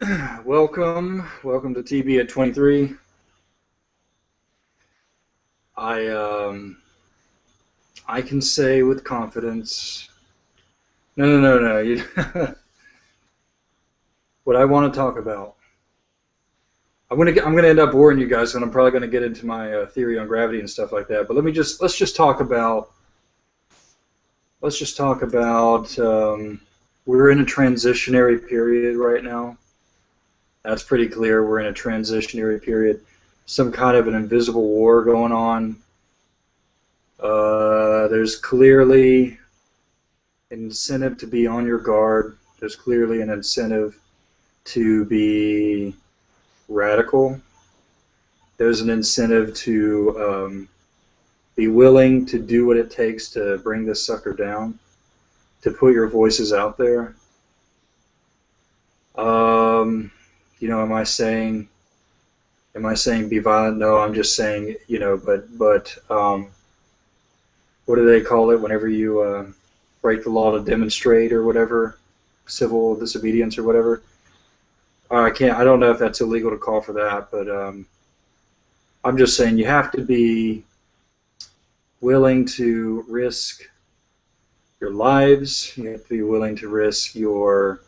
Welcome to TB at 23. I um, I can say with confidence, no. What I want to talk about. I'm gonna end up boring you guys, and I'm probably gonna get into my theory on gravity and stuff like that. But let's just talk about. We're in a transitionary period right now. That's pretty clear. We're in a transitionary period. Some kind of an invisible war going on. There's clearly an incentive to be on your guard. There's clearly an incentive to be radical. There's an incentive to be willing to do what it takes to bring this sucker down, to put your voices out there. Um, am I saying be violent? No, I'm just saying, but what do they call it whenever you break the law to demonstrate or whatever, civil disobedience or whatever? I don't know if that's illegal to call for that, but I'm just saying you have to be willing to risk your lives. You have to be willing to risk your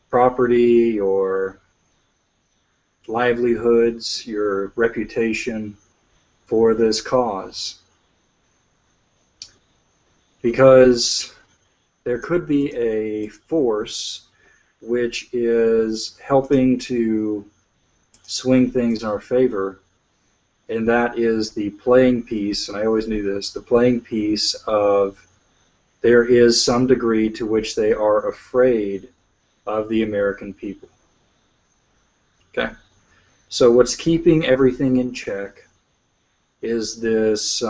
property, your livelihoods, your reputation for this cause. Because there could be a force which is helping to swing things in our favor, and that is the playing piece, and I always knew this, the playing piece of there is some degree to which they are afraid of the American people. Okay? So what's keeping everything in check is this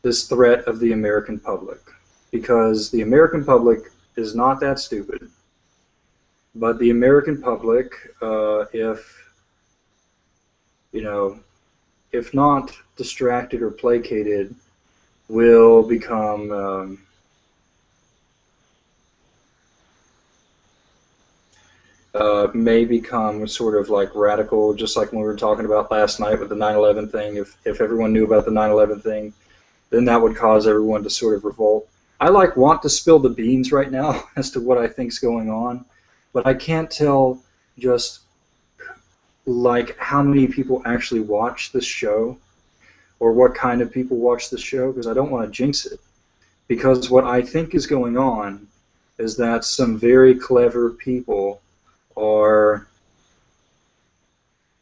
this threat of the American public, because the American public is not that stupid, but the American public, if not distracted or placated, will become may become sort of like radical, just like when we were talking about last night with the 9/11 thing. If everyone knew about the 9/11 thing, then that would cause everyone to sort of revolt. I want to spill the beans right now as to what I think's going on, but I can't tell just like how many people actually watch this show or what kind of people watch this show, because I don't want to jinx it. Because what I think is going on is that some very clever people are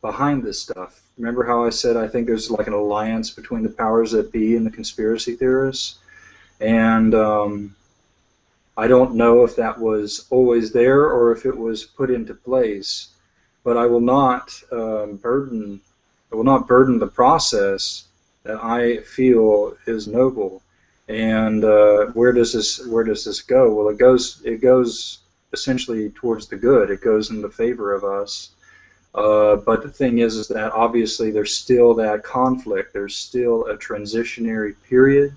behind this stuff. Remember how I said I think there's like an alliance between the powers that be and the conspiracy theorists? And I don't know if that was always there or if it was put into place, but I will not burden the process that I feel is noble. And where does this go? Well, it goes essentially towards the good. It goes in the favor of us. But the thing is that obviously there's still that conflict. There's still a transitionary period.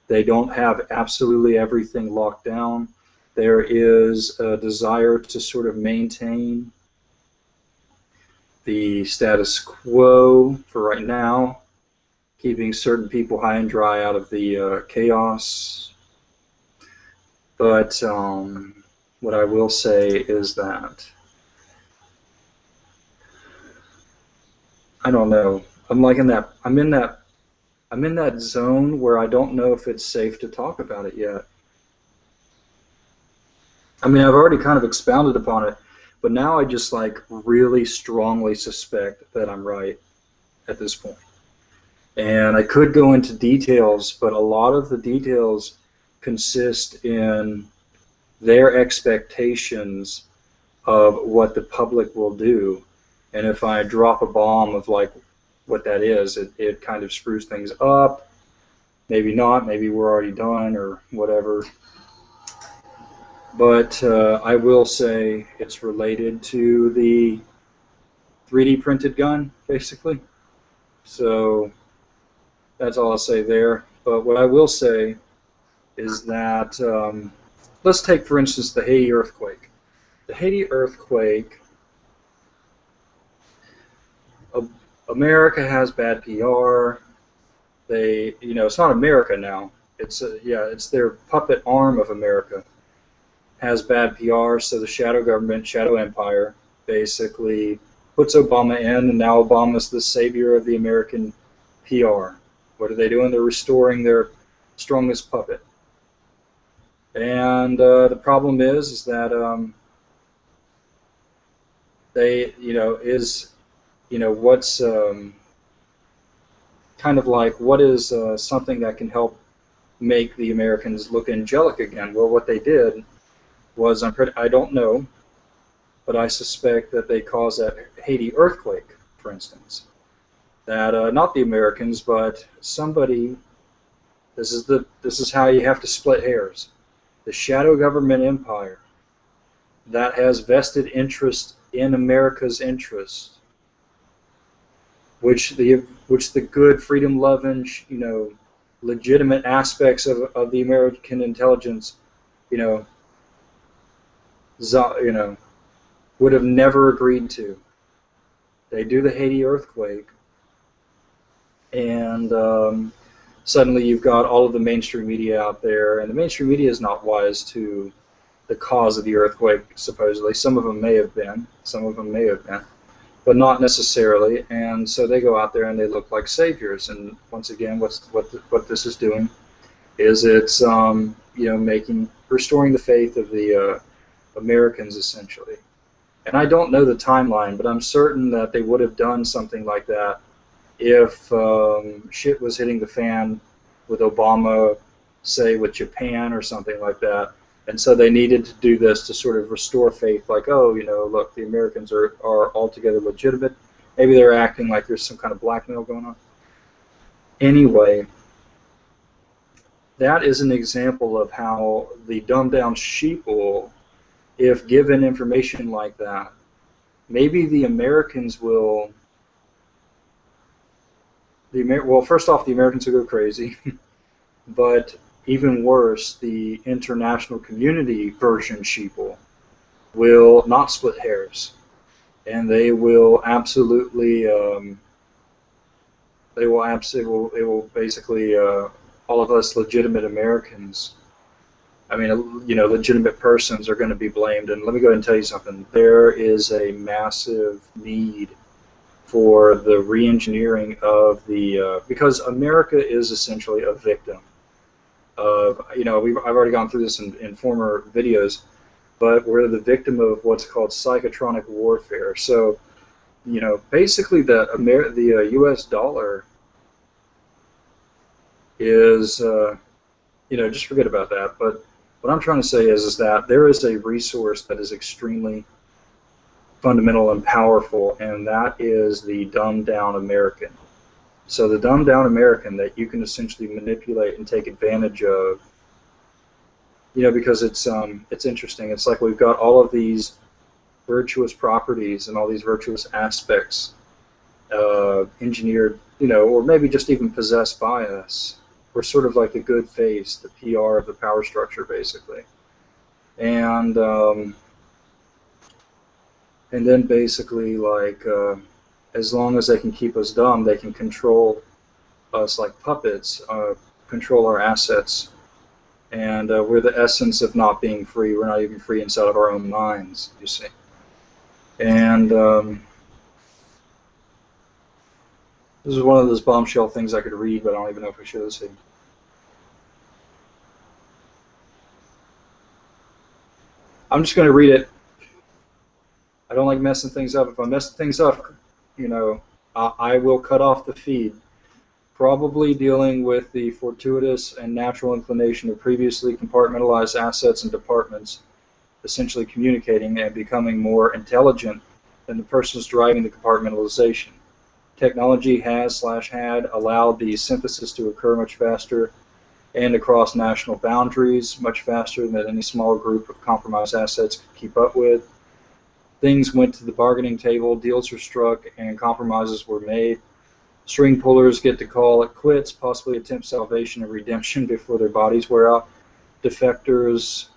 They don't have absolutely everything locked down. There is a desire to sort of maintain the status quo for right now, keeping certain people high and dry out of the chaos. But what I will say is that I don't know. I'm in that zone where I don't know if it's safe to talk about it yet. I mean, I've already kind of expounded upon it, but now I just like really strongly suspect that I'm right at this point. And I could go into details, but a lot of the details consist in their expectations of what the public will do. And if I drop a bomb of like what that is, it kind of screws things up. Maybe not, maybe we're already done or whatever. But I will say it's related to the 3D printed gun, basically. So that's all I'll say there. But what I will say is that let's take, for instance, the Haiti earthquake. the Haiti earthquake, America has bad PR. They, it's not America now. It's it's their puppet arm of America has bad PR. So the shadow government, shadow empire, basically puts Obama in, and now Obama's the savior of the American PR. What are they doing? They're restoring their strongest puppet. And the problem is that they, what's kind of like, what is something that can help make the Americans look angelic again? Well, what they did was, I don't know, but I suspect that they caused that Haiti earthquake, for instance. That not the Americans, but somebody. This is how you have to split hairs. The shadow government empire that has vested interest in America's interest, which the good, freedom-loving, legitimate aspects of the American intelligence, you know, would have never agreed to. They do the Haiti earthquake, and suddenly you've got all of the mainstream media out there, and the mainstream media is not wise to the cause of the earthquake, supposedly. Some of them may have been, but not necessarily, and so they go out there and they look like saviors. And once again, what this is doing is it's restoring the faith of the Americans, essentially. And I don't know the timeline, but I'm certain that they would have done something like that if shit was hitting the fan with Obama, say with Japan or something like that. And so they needed to do this to sort of restore faith, like, oh, look, the Americans are altogether legitimate. Maybe they're acting like there's some kind of blackmail going on. Anyway, that is an example of how the dumbed-down sheeple, if given information like that, maybe the Americans will... well, first off, the Americans will go crazy, but even worse, the international community version sheeple will not split hairs, and they will absolutely, it will basically, all of us legitimate Americans, I mean, legitimate persons are going to be blamed. And let me go ahead and tell you something. There is a massive need for the re-engineering of the, because America is essentially a victim of, I've already gone through this in former videos, but we're the victim of what's called psychotronic warfare. So, basically the U.S. dollar is, just forget about that. But what I'm trying to say is that there is a resource that is extremely fundamental and powerful, and that is the dumbed-down American. So the dumbed-down American that you can essentially manipulate and take advantage of, because it's interesting. It's like we've got all of these virtuous properties and all these virtuous aspects engineered, or maybe just even possessed by us. We're sort of like the good face, the PR of the power structure, basically. And then basically, like, as long as they can keep us dumb, they can control us like puppets, control our assets. And we're the essence of not being free. We're not even free inside of our own minds, you see. And this is one of those bombshell things I could read, but I don't even know if I should. Let's see. I'm just going to read it. I don't like messing things up. If I mess things up, I will cut off the feed. Probably dealing with the fortuitous and natural inclination of previously compartmentalized assets and departments, essentially communicating and becoming more intelligent than the persons driving the compartmentalization. Technology had allowed the synthesis to occur much faster and across national boundaries, much faster than any small group of compromised assets could keep up with. Things went to the bargaining table, deals were struck, and compromises were made. String pullers get to call it quits, possibly attempt salvation and redemption before their bodies wear out. Defectors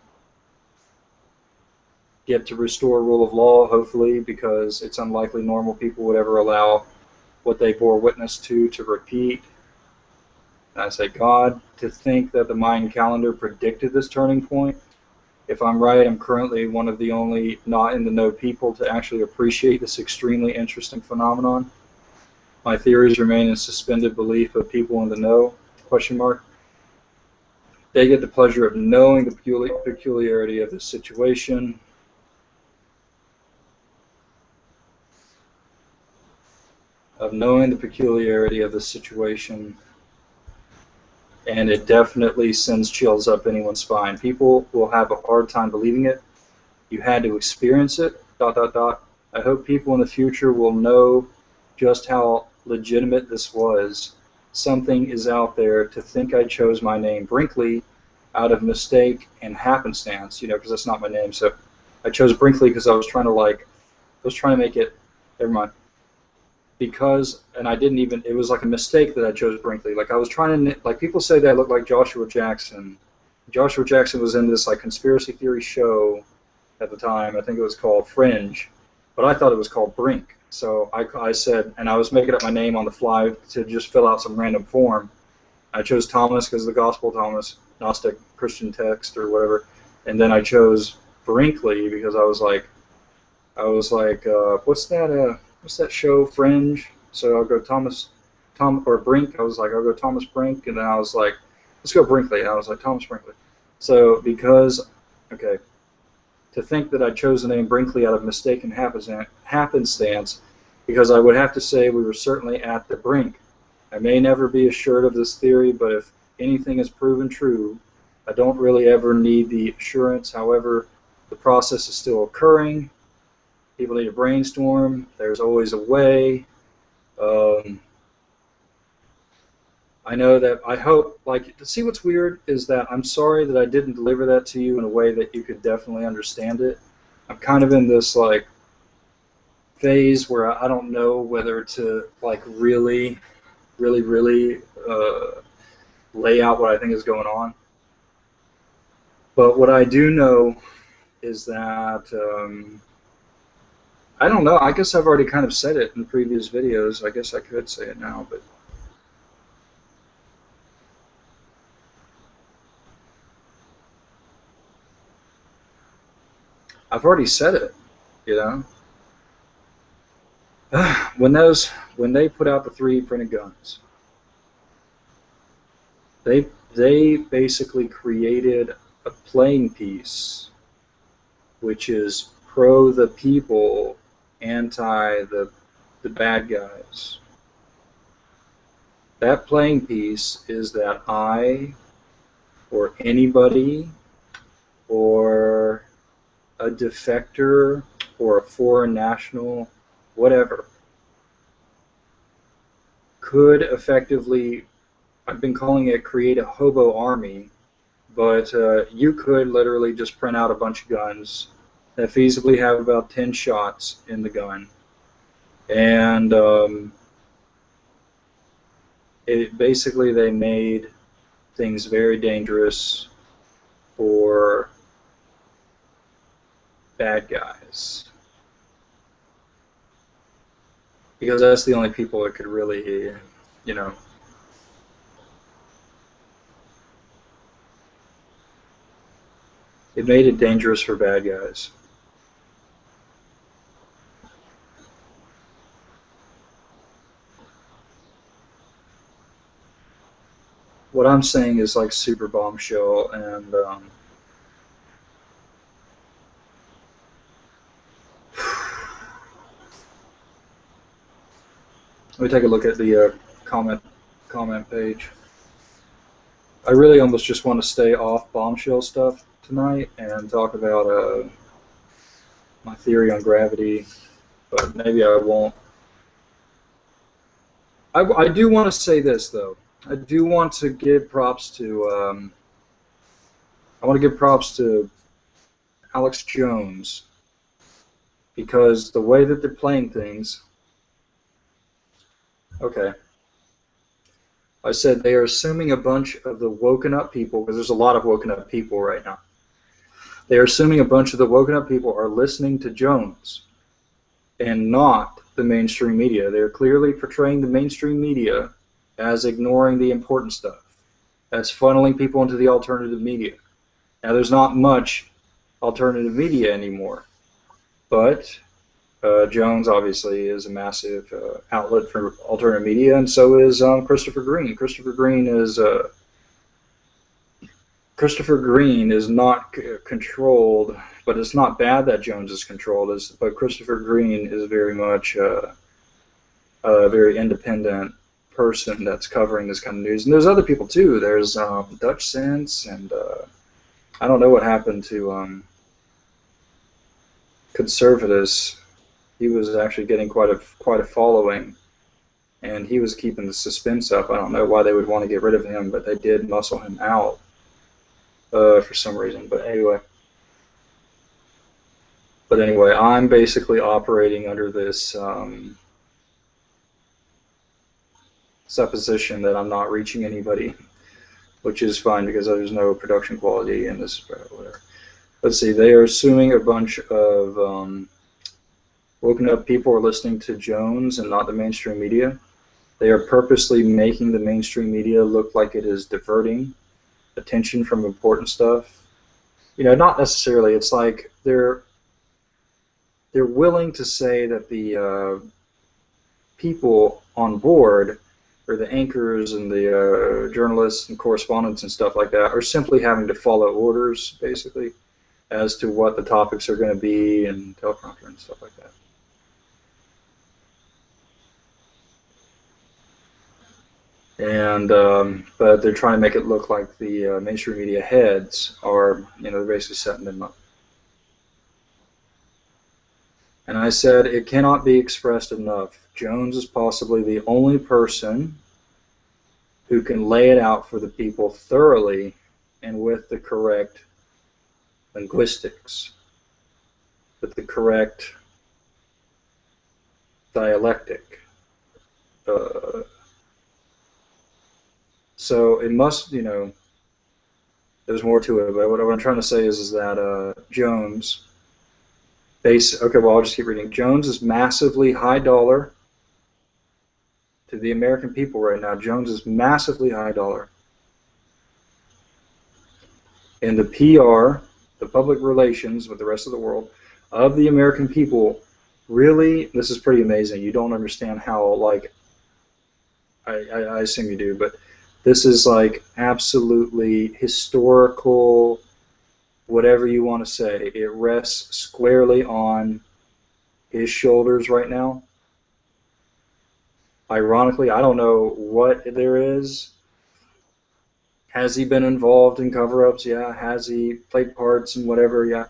get to restore rule of law, hopefully, because it's unlikely normal people would ever allow what they bore witness to repeat. And I say, God, to think that the Mayan calendar predicted this turning point. If I'm right, I'm currently one of the only not in the know people to actually appreciate this extremely interesting phenomenon. My theories remain in suspended belief of people in the know, question mark. They get the pleasure of knowing the peculiarity of the situation. And it definitely sends chills up anyone's spine. People will have a hard time believing it. You had to experience it, ... I hope people in the future will know just how legitimate this was. Something is out there. To think I chose my name Brinkley out of mistake and happenstance, because that's not my name. So I chose Brinkley because I was trying to make it, never mind. Because, and I didn't even, it was like a mistake that I chose Brinkley. Like I was trying to, like people say that I look like Joshua Jackson. Joshua Jackson was in this like conspiracy theory show at the time. I think it was called Fringe, but I thought it was called Brink. So I said, and I was making up my name on the fly to just fill out some random form. I chose Thomas because of the Gospel Thomas, Gnostic Christian text or whatever, and then I chose Brinkley because I was like, what's that show, Fringe? So I'll go Tom or Brink. I was like, I'll go Thomas Brink, and then I was like, let's go Brinkley. And I was like, Thomas Brinkley. So to think that I chose the name Brinkley out of mistaken happenstance, because I would have to say we were certainly at the brink. I may never be assured of this theory, but if anything is proven true, I don't really ever need the assurance. However, the process is still occurring. People need to brainstorm. There's always a way. I know that I hope, to see what's weird is that I'm sorry that I didn't deliver that to you in a way that you could definitely understand it. I'm kind of in this, phase where I don't know whether to, really lay out what I think is going on. But what I do know is that, I don't know, I guess I've already kind of said it in previous videos. I guess I could say it now, but I've already said it, When they put out the 3D printed guns, they basically created a playing piece which is pro the people, anti the bad guys. That playing piece is that I, or anybody, or a defector, or a foreign national, whatever, could effectively, I've been calling it create a hobo army, but you could literally just print out a bunch of guns that feasibly have about 10 shots in the gun. And basically they made things very dangerous for bad guys. Because that's the only people that could really, it made it dangerous for bad guys. What I'm saying is like super bombshell, and let me take a look at the comment page. I really almost just want to stay off bombshell stuff tonight and talk about my theory on gravity, but maybe I won't. I do want to say this though. I do want to give props to Alex Jones, because the way that they're playing things. Okay. I said they are assuming a bunch of the woken up people, because there's a lot of woken up people right now. They're assuming a bunch of the woken up people are listening to Jones and not the mainstream media. They're clearly portraying the mainstream media as ignoring the important stuff. That's funneling people into the alternative media. Now, there's not much alternative media anymore, but Jones obviously is a massive outlet for alternative media, and so is Christopher Green. Christopher Green is not controlled, but it's not bad that Jones is controlled. But Christopher Green is very much a very independent person that's covering this kind of news. And there's other people too. There's Dutch Sense, and I don't know what happened to Conservatus. He was actually getting quite a following, and he was keeping the suspense up. I don't know why they would want to get rid of him, but they did muscle him out for some reason. But anyway, I'm basically operating under this supposition that I'm not reaching anybody, which is fine because there's no production quality in this. Whatever. Let's see. They are assuming a bunch of woken up people are listening to Jones and not the mainstream media. They are purposely making the mainstream media look like it is diverting attention from important stuff. You know, not necessarily. It's like they're willing to say that the people on board, or the anchors and the journalists and correspondents and stuff like that, are simply having to follow orders, basically, as to what the topics are going to be and teleprompter and stuff like that. And but they're trying to make it look like the mainstream media heads are, they're basically setting them up. And I said it cannot be expressed enough. Jones is possibly the only person who can lay it out for the people thoroughly and with the correct linguistics, with the correct dialectic. So it must, there's more to it, but what I'm trying to say is that Jones, okay, well, I'll just keep reading. Jones is massively high dollar to the American people right now. Jones is massively high dollar. And the PR, the public relations with the rest of the world, of the American people, really, this is pretty amazing. You don't understand how, like, I assume you do, but this is like absolutely historical, whatever you want to say. It rests squarely on his shoulders right now. Ironically, I don't know what there is. Has he been involved in cover-ups? Yeah. Has he played parts and whatever? Yeah.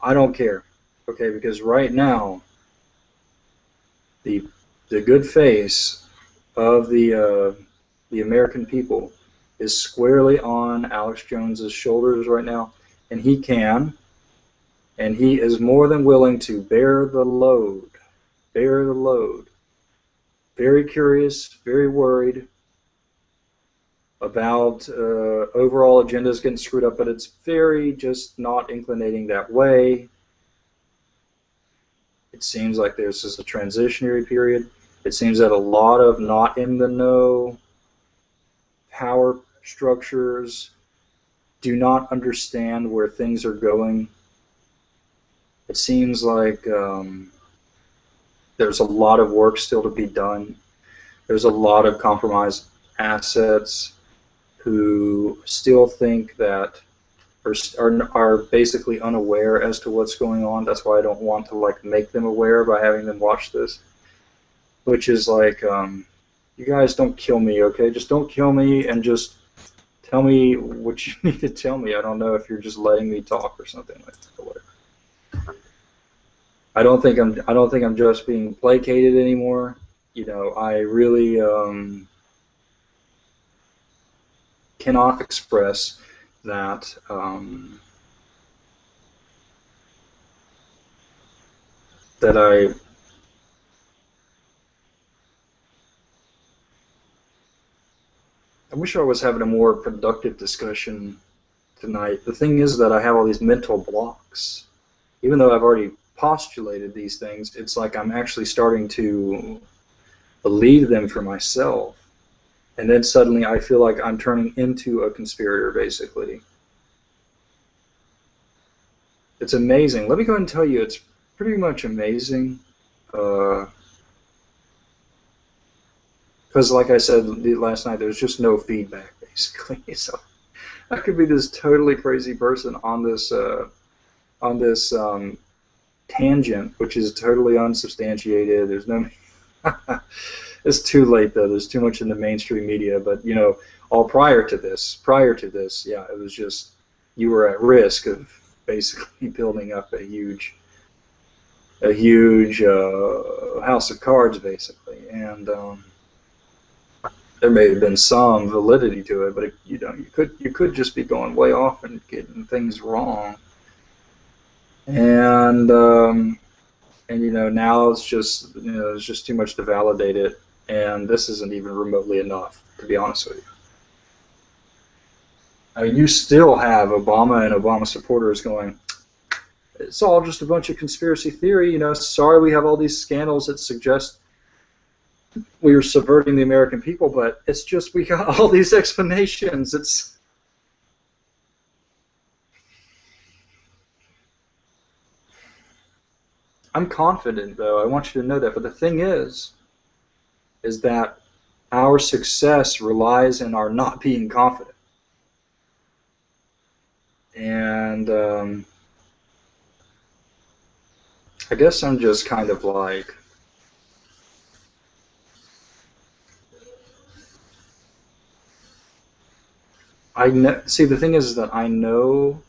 I don't care. Okay, because right now, the good face of the American people is squarely on Alex Jones's shoulders right now, and he is more than willing to bear the load. Very curious, very worried about overall agendas getting screwed up, but it's very just not inclinating that way. It seems like there's just a transitionary period. It seems that a lot of not in the know power structures do not understand where things are going. It seems like there's a lot of work still to be done. There's a lot of compromised assets who still think that are basically unaware as to what's going on. That's why I don't want to make them aware by having them watch this. Which is like, you guys don't kill me, okay? Just don't kill me and just tell me what you need to tell me. I don't know if you're just letting me talk or something like that. Or whatever. I don't think I'm just being placated anymore. I really cannot express that that I wish I was having a more productive discussion tonight. The thing is that I have all these mental blocks. Even though I've already postulated these things, it's like I'm actually starting to believe them for myself. And then suddenly I feel like I'm turning into a conspirator, basically. It's amazing. Let me go ahead and tell you, it's pretty much amazing. Because like I said last night, there's just no feedback, basically. So I could be this totally crazy person on this tangent, which is totally unsubstantiated. There's no. It's too late though. There's too much in the mainstream media. But you know, all prior to this, yeah, it was just you were at risk of basically building up a huge house of cards, basically, and there may have been some validity to it, but you could just be going way off and getting things wrong, and you know, now it's just, you know, there's just too much to validate it, and this isn't even remotely enough, to be honest with you. I mean, you still have Obama and Obama supporters going, it's all just a bunch of conspiracy theory, you know, sorry we have all these scandals that suggest we are subverting the American people, but it's just we got all these explanations. I'm confident, though. I want you to know that. But the thing is that our success relies on our not being confident. And I guess I'm just kind of like, see, the thing is that I know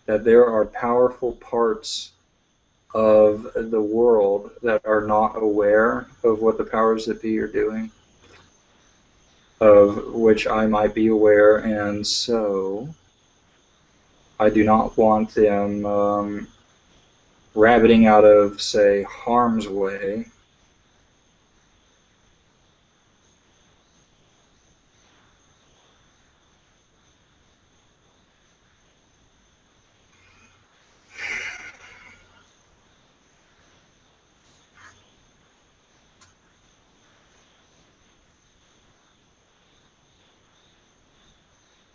that there are powerful parts of the world that are not aware of what the powers that be are doing, of which I might be aware, and so I do not want them rabbiting out of, say, harm's way.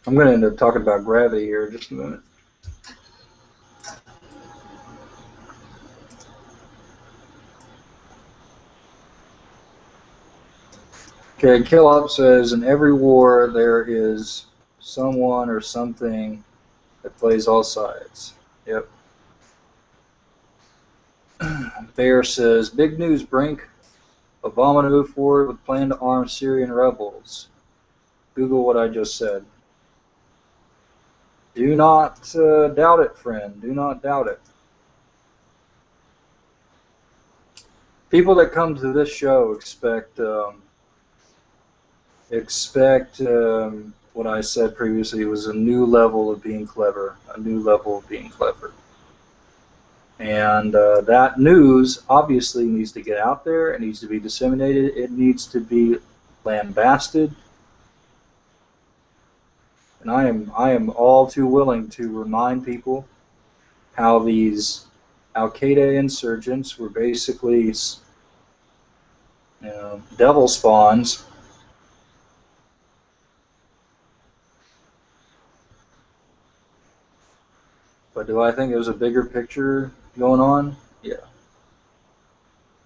I'm going to end up talking about gravity here in just a minute. Okay, Killop says, in every war there is someone or something that plays all sides. Yep. Bear says, big news, Brink. Obama to move forward with plan to arm Syrian rebels. Google what I just said. Do not doubt it, friend. Do not doubt it. People that come to this show expect what I said previously was a new level of being clever, a new level of being clever. And that news obviously needs to get out there. It needs to be disseminated. It needs to be lambasted. And I am all too willing to remind people how these Al-Qaeda insurgents were basically, you know, devil spawns. But do I think there's a bigger picture going on? Yeah.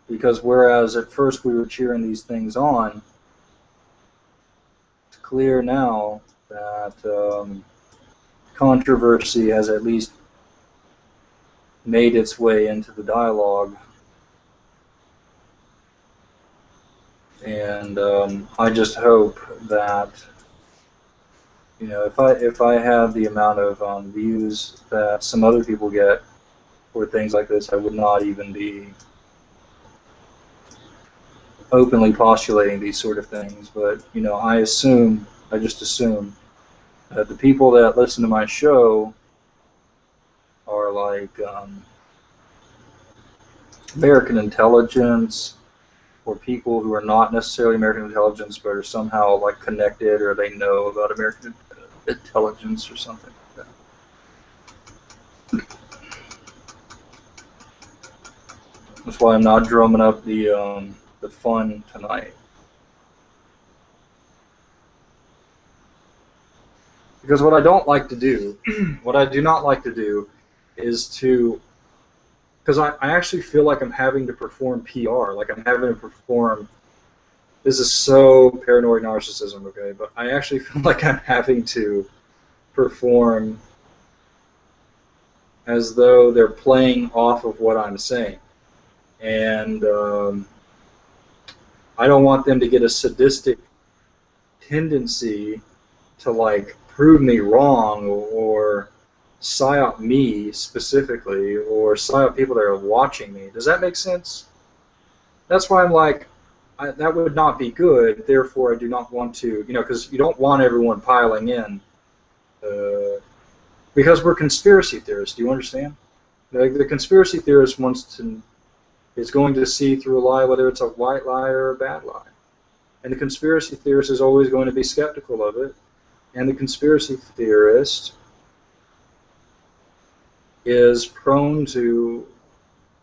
Because whereas at first we were cheering these things on, it's clear now that controversy has at least made its way into the dialogue. And I just hope that, you know, if I have the amount of views that some other people get for things like this, I would not even be openly postulating these sort of things. But you know, I just assume that the people that listen to my show are like American intelligence, or people who are not necessarily American intelligence but are somehow like connected, or they know about American intelligence or something like that. That's why I'm not drumming up the fun tonight. Because what I don't like to do, what I do not like to do, is to, because I actually feel like I'm having to perform PR, like I'm having to perform. This is so paranoid narcissism, okay? But I actually feel like I'm having to perform as though they're playing off of what I'm saying. And I don't want them to get a sadistic tendency to, like, prove me wrong or psyop me specifically or psyop people that are watching me. Does that make sense? That's why I'm like, that would not be good. Therefore, I do not want to, because you don't want everyone piling in. Because we're conspiracy theorists. Do you understand? Like, the conspiracy theorist is going to see through a lie, whether it's a white lie or a bad lie. And the conspiracy theorist is always going to be skeptical of it. And the conspiracy theorist is prone to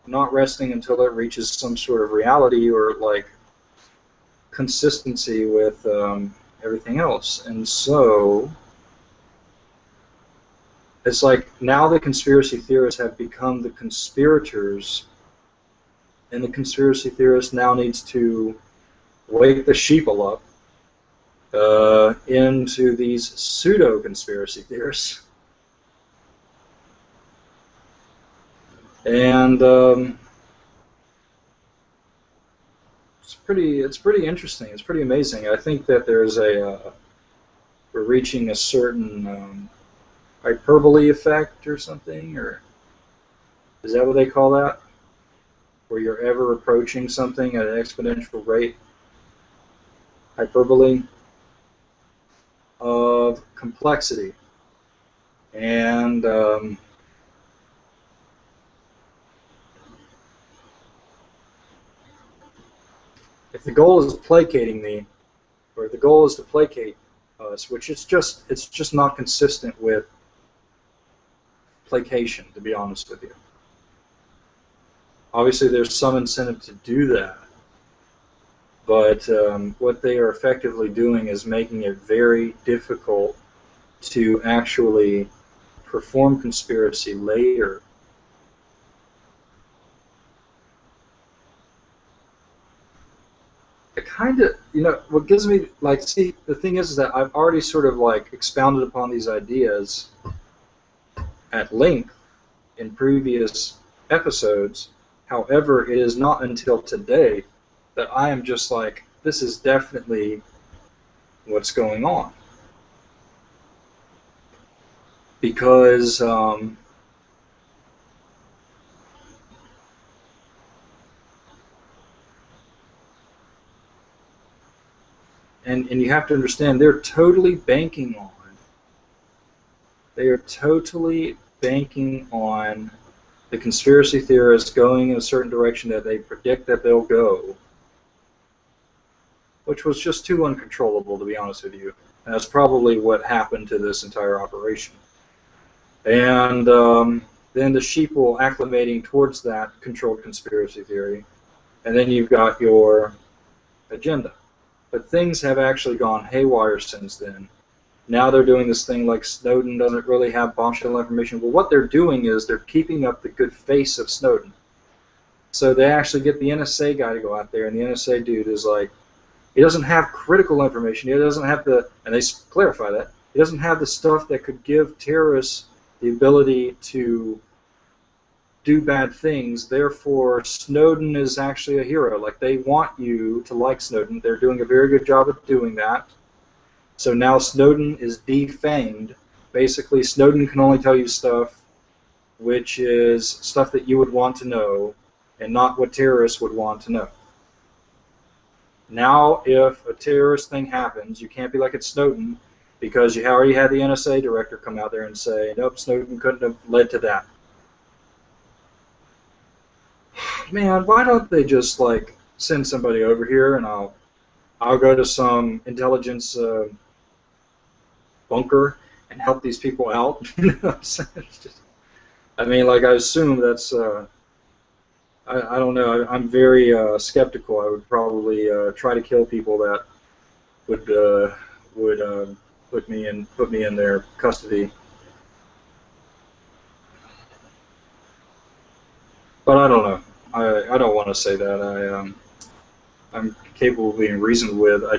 not resting until it reaches some sort of reality or, like, consistency with everything else. And so it's like now the conspiracy theorists have become the conspirators, and the conspiracy theorist now needs to wake the sheeple up into these pseudo-conspiracy theorists. And it's pretty interesting. It's pretty amazing. I think that there's we're reaching a certain hyperbole effect or something, or is that what they call that? Where you're ever approaching something at an exponential rate. Hyperbole of complexity. And if the goal is placating me, or if the goal is to placate us, which it's just not consistent with placation, to be honest with you. Obviously, there's some incentive to do that, but what they are effectively doing is making it very difficult to actually perform conspiracy later. It kind of, what gives me, like, see, the thing is that I've already sort of, like, expounded upon these ideas at length in previous episodes. However, it is not until today that I am just like, this is definitely what's going on. Because and you have to understand, they're totally banking on, the conspiracy theorists going in a certain direction that they predict that they'll go, which was just too uncontrollable, to be honest with you. And that's probably what happened to this entire operation. And then the sheeple acclimating towards that controlled conspiracy theory, and then you've got your agenda. But things have actually gone haywire since then. Now they're doing this thing like Snowden doesn't really have bombshell information. Well, what they're doing is they're keeping up the good face of Snowden. So they actually get the NSA guy to go out there, and the NSA dude is like, he doesn't have critical information. He doesn't have the, and they clarify that, he doesn't have the stuff that could give terrorists the ability to do bad things. Therefore, Snowden is actually a hero. Like, they want you to like Snowden. They're doing a very good job of doing that. So now Snowden is defamed. Basically, Snowden can only tell you stuff which is stuff that you would want to know and not what terrorists would want to know. Now, if a terrorist thing happens, you can't be like it's Snowden, because you already had the NSA director come out there and say, nope, Snowden couldn't have led to that. Man, why don't they just, like, send somebody over here, and I'll go to some intelligence bunker and help these people out. You know what I'm saying? I mean, like, I assume that's I don't know. I'm very skeptical. I would probably try to kill people that would put me in their custody. But I don't know. I don't want to say that. I'm capable of being reasoned with. I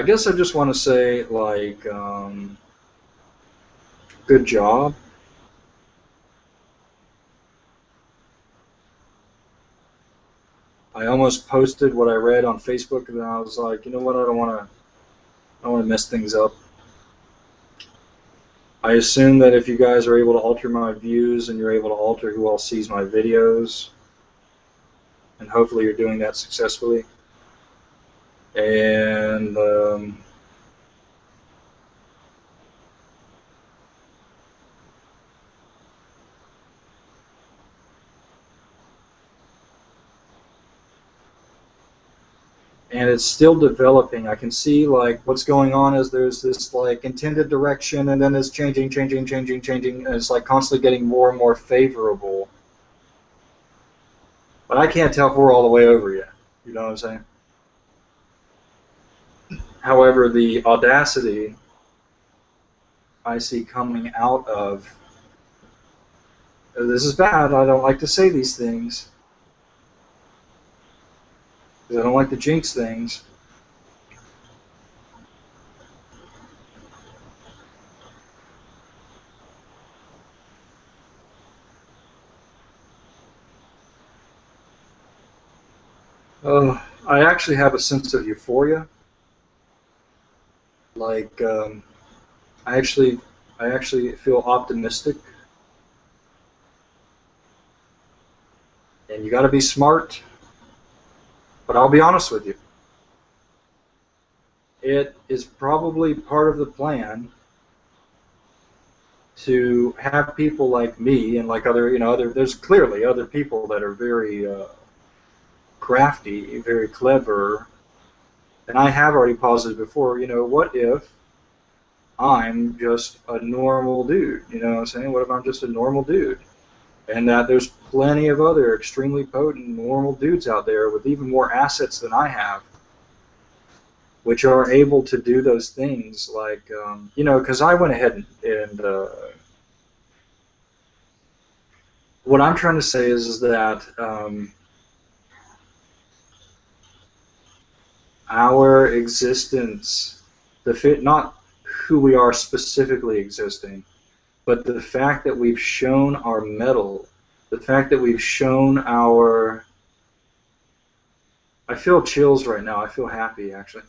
guess I just want to say, like, good job. I almost posted what I read on Facebook, and then I was like, you know what? I don't want to mess things up. I assume that if you guys are able to alter my views and you're able to alter who all sees my videos, and hopefully you're doing that successfully. And and it's still developing. I can see like what's going on is there's this like intended direction, and then it's changing, and it's like constantly getting more and more favorable. But I can't tell if we're all the way over yet. You know what I'm saying? However, the audacity I see coming out of this is bad. I don't like to say these things because I don't like to jinx things. I actually have a sense of euphoria. Like I actually, I actually feel optimistic. And you got to be smart. But I'll be honest with you. It is probably part of the plan to have people like me and like other, there's clearly other people that are very crafty, very clever. And I have already posited before, what if I'm just a normal dude? You know what I'm saying? What if I'm just a normal dude? And that there's plenty of other extremely potent normal dudes out there with even more assets than I have, which are able to do those things like, because I went ahead and what I'm trying to say is that our existence, not who we are specifically existing, but the fact that we've shown our mettle, the fact that we've shown our, I feel chills right now, I feel happy actually.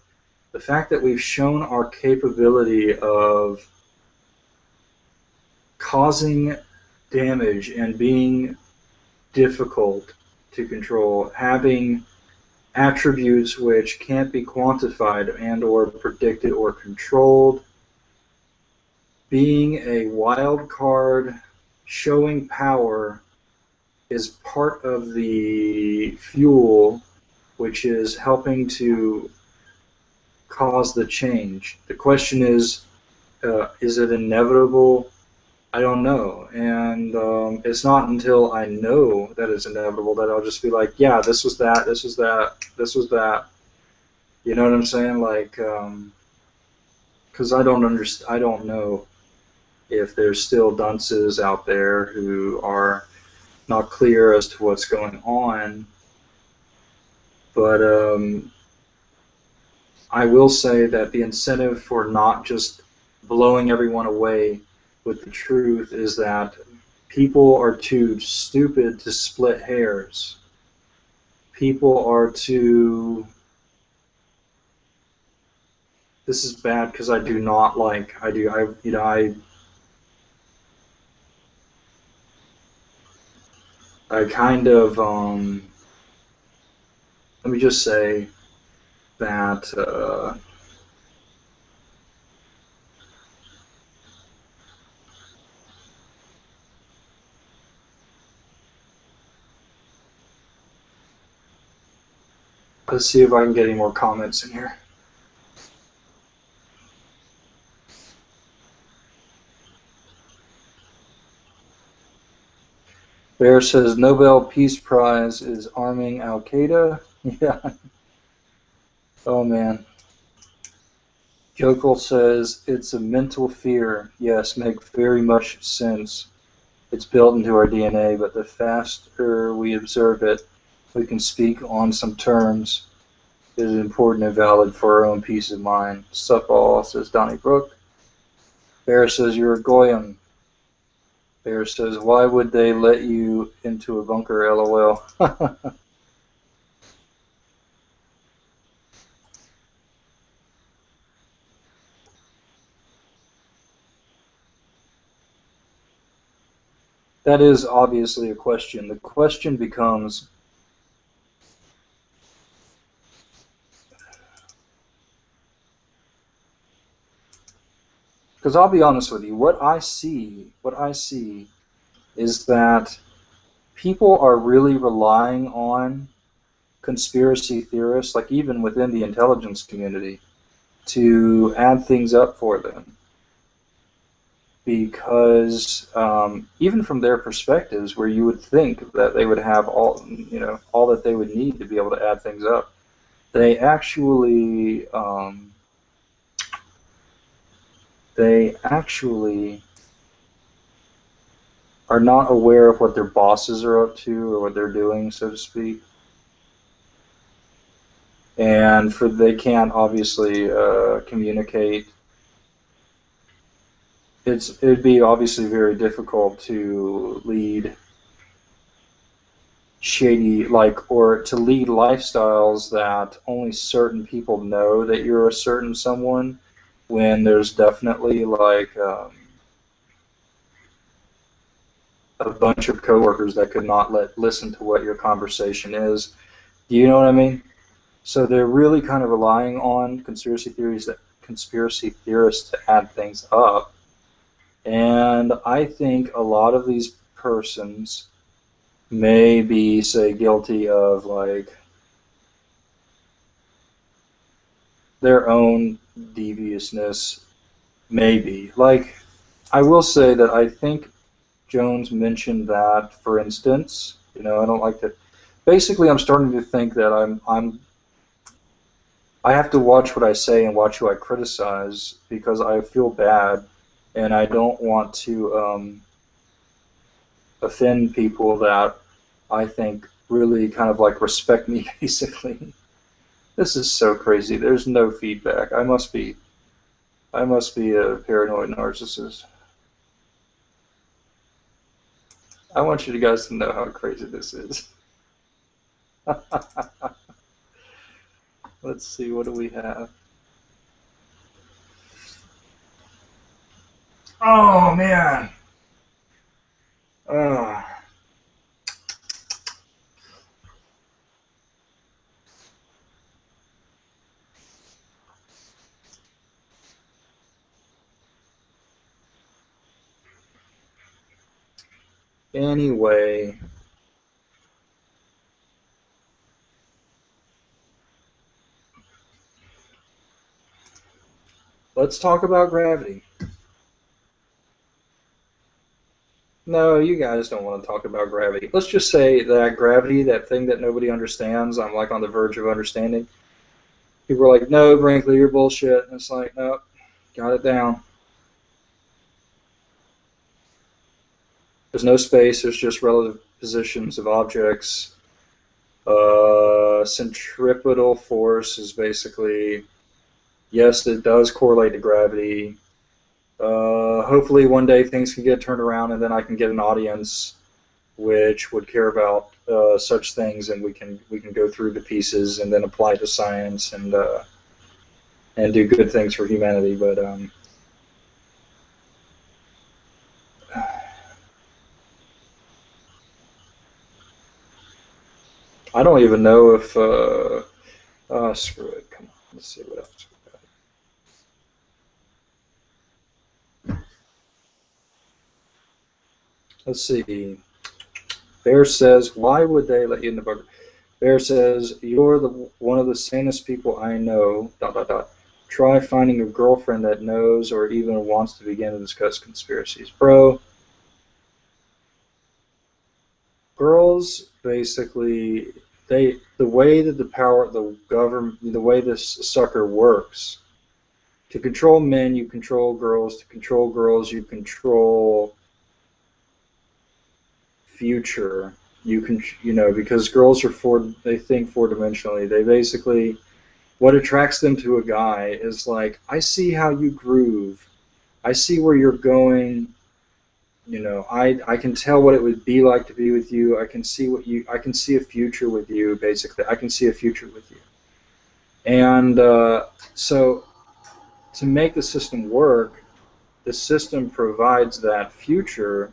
The fact that we've shown our capability of causing damage and being difficult to control, having attributes which can't be quantified and or predicted or controlled, being a wild card, showing power is part of the fuel which is helping to cause the change. The question is it inevitable? I don't know, and it's not until I know that it's inevitable that I'll just be like, yeah, this was that, this was that, this was that. You know what I'm saying? Like, because I don't know if there's still dunces out there who are not clear as to what's going on. But I will say that the incentive for not just blowing everyone away with the truth is that people are too stupid to split hairs. People are too... This is bad because I do not like... I kind of... let me just say that... let's see if I can get any more comments in here. Bear says Nobel Peace Prize is arming Al Qaeda. Yeah. Oh man. Jokal says it's a mental fear. Yes, makes very much sense. It's built into our DNA, but the faster we observe it, we can speak on some terms. It is important and valid for our own peace of mind. Sup all, says Donnie Brook. Bear says you're a Goyim. Bear says, why would they let you into a bunker, LOL? That is obviously a question. The question becomes, because I'll be honest with you, what I see is that people are really relying on conspiracy theorists, like even within the intelligence community, to add things up for them. Because even from their perspectives, where you would think that they would have all, all that they would need to be able to add things up, they actually are not aware of what their bosses are up to or what they're doing, so to speak. And they can't obviously communicate. It'd be obviously very difficult to lead shady, or to lead lifestyles that only certain people know that you're a certain someone, when there's definitely a bunch of coworkers that could not listen to what your conversation is. Do you know what I mean? So they're really kind of relying on conspiracy theorists to add things up. And I think a lot of these persons may be, say, guilty of their own deviousness, maybe. I will say that I think Jones mentioned that, for instance, I don't like to. Basically, I'm starting to think that I have to watch what I say and watch who I criticize, because I feel bad, and I don't want to offend people that I think really kind of respect me, basically. This is so crazy. There's no feedback. I must be a paranoid narcissist. I want you guys to know how crazy this is. Let's see, what do we have? Oh, man. Anyway. Let's talk about gravity. No, you guys don't want to talk about gravity. Let's just say that gravity, that thing that nobody understands, I'm on the verge of understanding. People are like, no, Brinkley, you're bullshit. And it's like, no, got it down. There's no space, there's just relative positions of objects. Centripetal force is basically, yes, it does correlate to gravity. Hopefully one day things can get turned around, and then I can get an audience which would care about such things, and we can go through the pieces and then apply to science and do good things for humanity. But I don't even know if screw it. Come on, let's see what else we got. Let's see. Bear says, why would they let you in the bunker? Bear says, you're one of the sanest people I know, ... Try finding a girlfriend that knows or even wants to begin to discuss conspiracies. Bro, girls basically, the way that the government, the way this sucker works, to control men, you control girls. To control girls, you control future. You can, because girls they think four-dimensionally. They basically, what attracts them to a guy is like, I see how you groove. I see where you're going. I can tell what it would be like to be with you. I can see a future with you, basically. I can see a future with you. And so to make the system work, the system provides that future.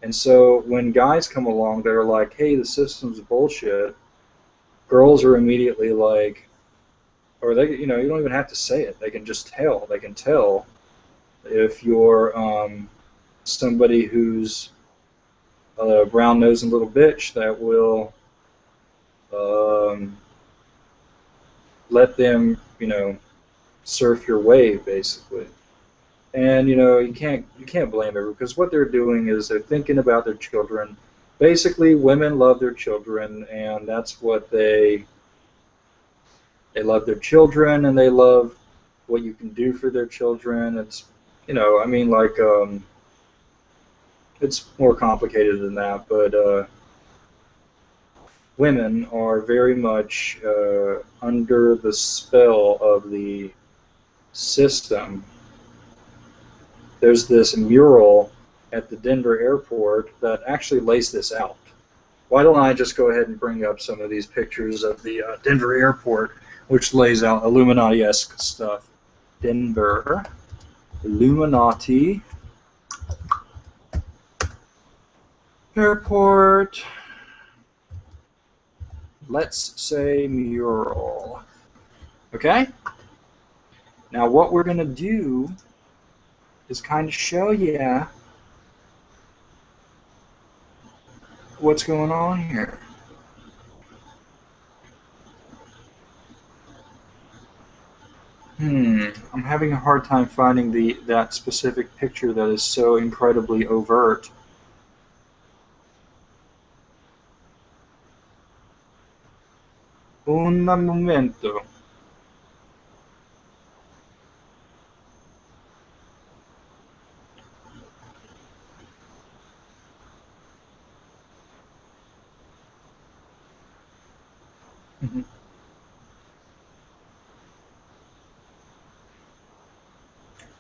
And so when guys come along, they're like, hey, the system's bullshit. Girls are immediately like, or they, you don't even have to say it. They can just tell. They can tell if you're somebody who's a brown-nosed little bitch that will let them, surf your wave, basically. And you can't blame them, because what they're doing is they're thinking about their children. Basically, women love their children, and that's what they love their children, and they love what you can do for their children. It's I mean, like it's more complicated than that, but women are very much under the spell of the system. There's this mural at the Denver airport that actually lays this out. Why don't I just go ahead and bring up some of these pictures of the Denver airport, which lays out Illuminati-esque stuff. Denver, Illuminati airport. Let's say mural. Okay? Now what we're going to do is kind of show you what's going on here. I'm having a hard time finding that specific picture that is so incredibly overt. Un momento.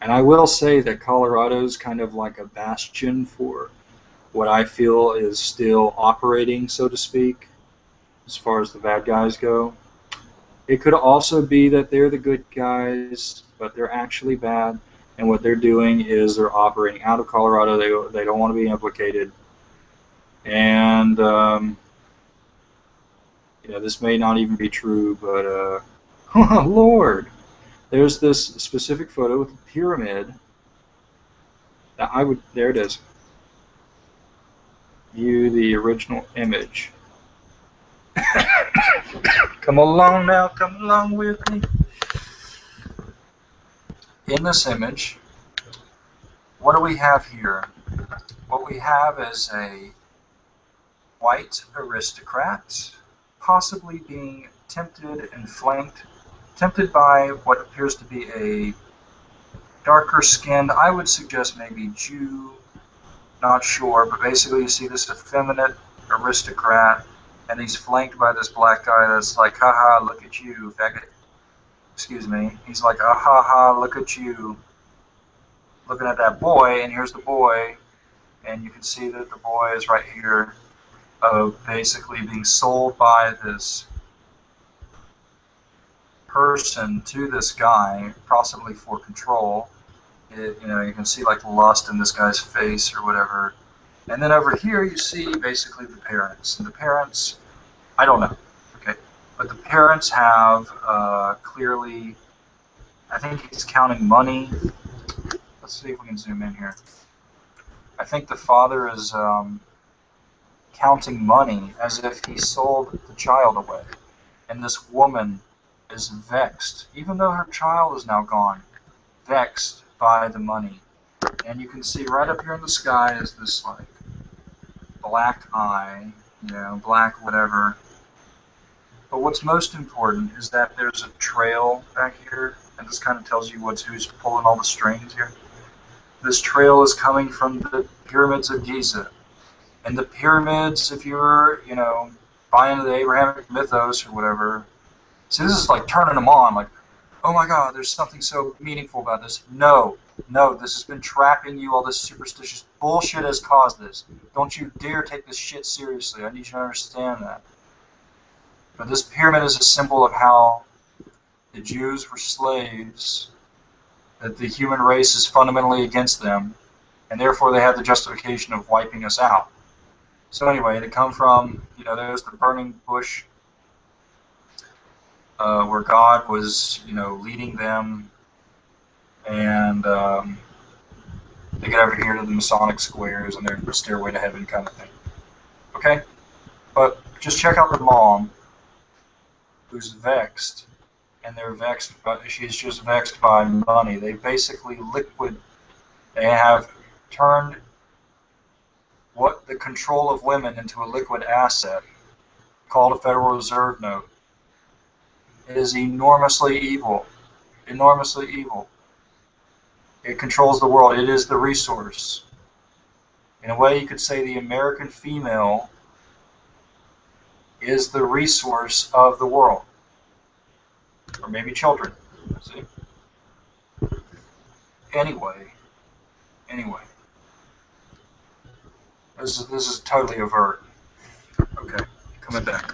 And I will say that Colorado's kind of like a bastion for what I feel is still operating, so to speak, as far as the bad guys go. It could also be that they're the good guys, but they're actually bad, and what they're doing is they're operating out of Colorado. They don't want to be implicated. And, this may not even be true, but, oh, Lord! There's this specific photo with a pyramid that there it is. View the original image. Come along now, come along with me. In this image, what do we have here? What we have is a white aristocrat, possibly being tempted and flanked, tempted by what appears to be a darker skinned, I would suggest maybe Jew, not sure, but basically you see this effeminate aristocrat, and he's flanked by this black guy that's like, haha, look at you, faggot. Excuse me. He's like, ah, ha, ha, look at you. Looking at that boy, and here's the boy, and you can see that the boy is right here, basically being sold by this person to this guy, possibly for control. You can see like lust in this guy's face or whatever. And then over here you see basically the parents. And the parents, I don't know, okay? But the parents have clearly, I think he's counting money. Let's see if we can zoom in here. I think the father is counting money as if he sold the child away. And this woman is vexed, even though her child is now gone, vexed by the money. And you can see right up here in the sky is this like black eye, you know, black, whatever. But what's most important is that there's a trail back here, and this kind of tells you who's pulling all the strings here. This trail is coming from the pyramids of Giza. And the pyramids, if you're, you know, buying into the Abrahamic mythos or whatever, see, this is like turning them on, like, oh my God, there's something so meaningful about this. No, no, this has been trapping you. All this superstitious bullshit has caused this. Don't you dare take this shit seriously. I need you to understand that. But this pyramid is a symbol of how the Jews were slaves, that the human race is fundamentally against them, and therefore they have the justification of wiping us out. So anyway, they come from, you know, there's the burning bush where God was, you know, leading them, and they get over here to the Masonic squares, and there's the stairway to heaven kind of thing. Okay? But just check out the mom, who's vexed, and they're vexed, but she's just vexed by money. They basically they have turned the control of women into a liquid asset called a Federal Reserve note. It is enormously evil. Enormously evil. It controls the world. It is the resource. In a way, you could say the American female is the resource of the world. Or maybe children. See? Anyway. This is totally overt. Okay, coming back.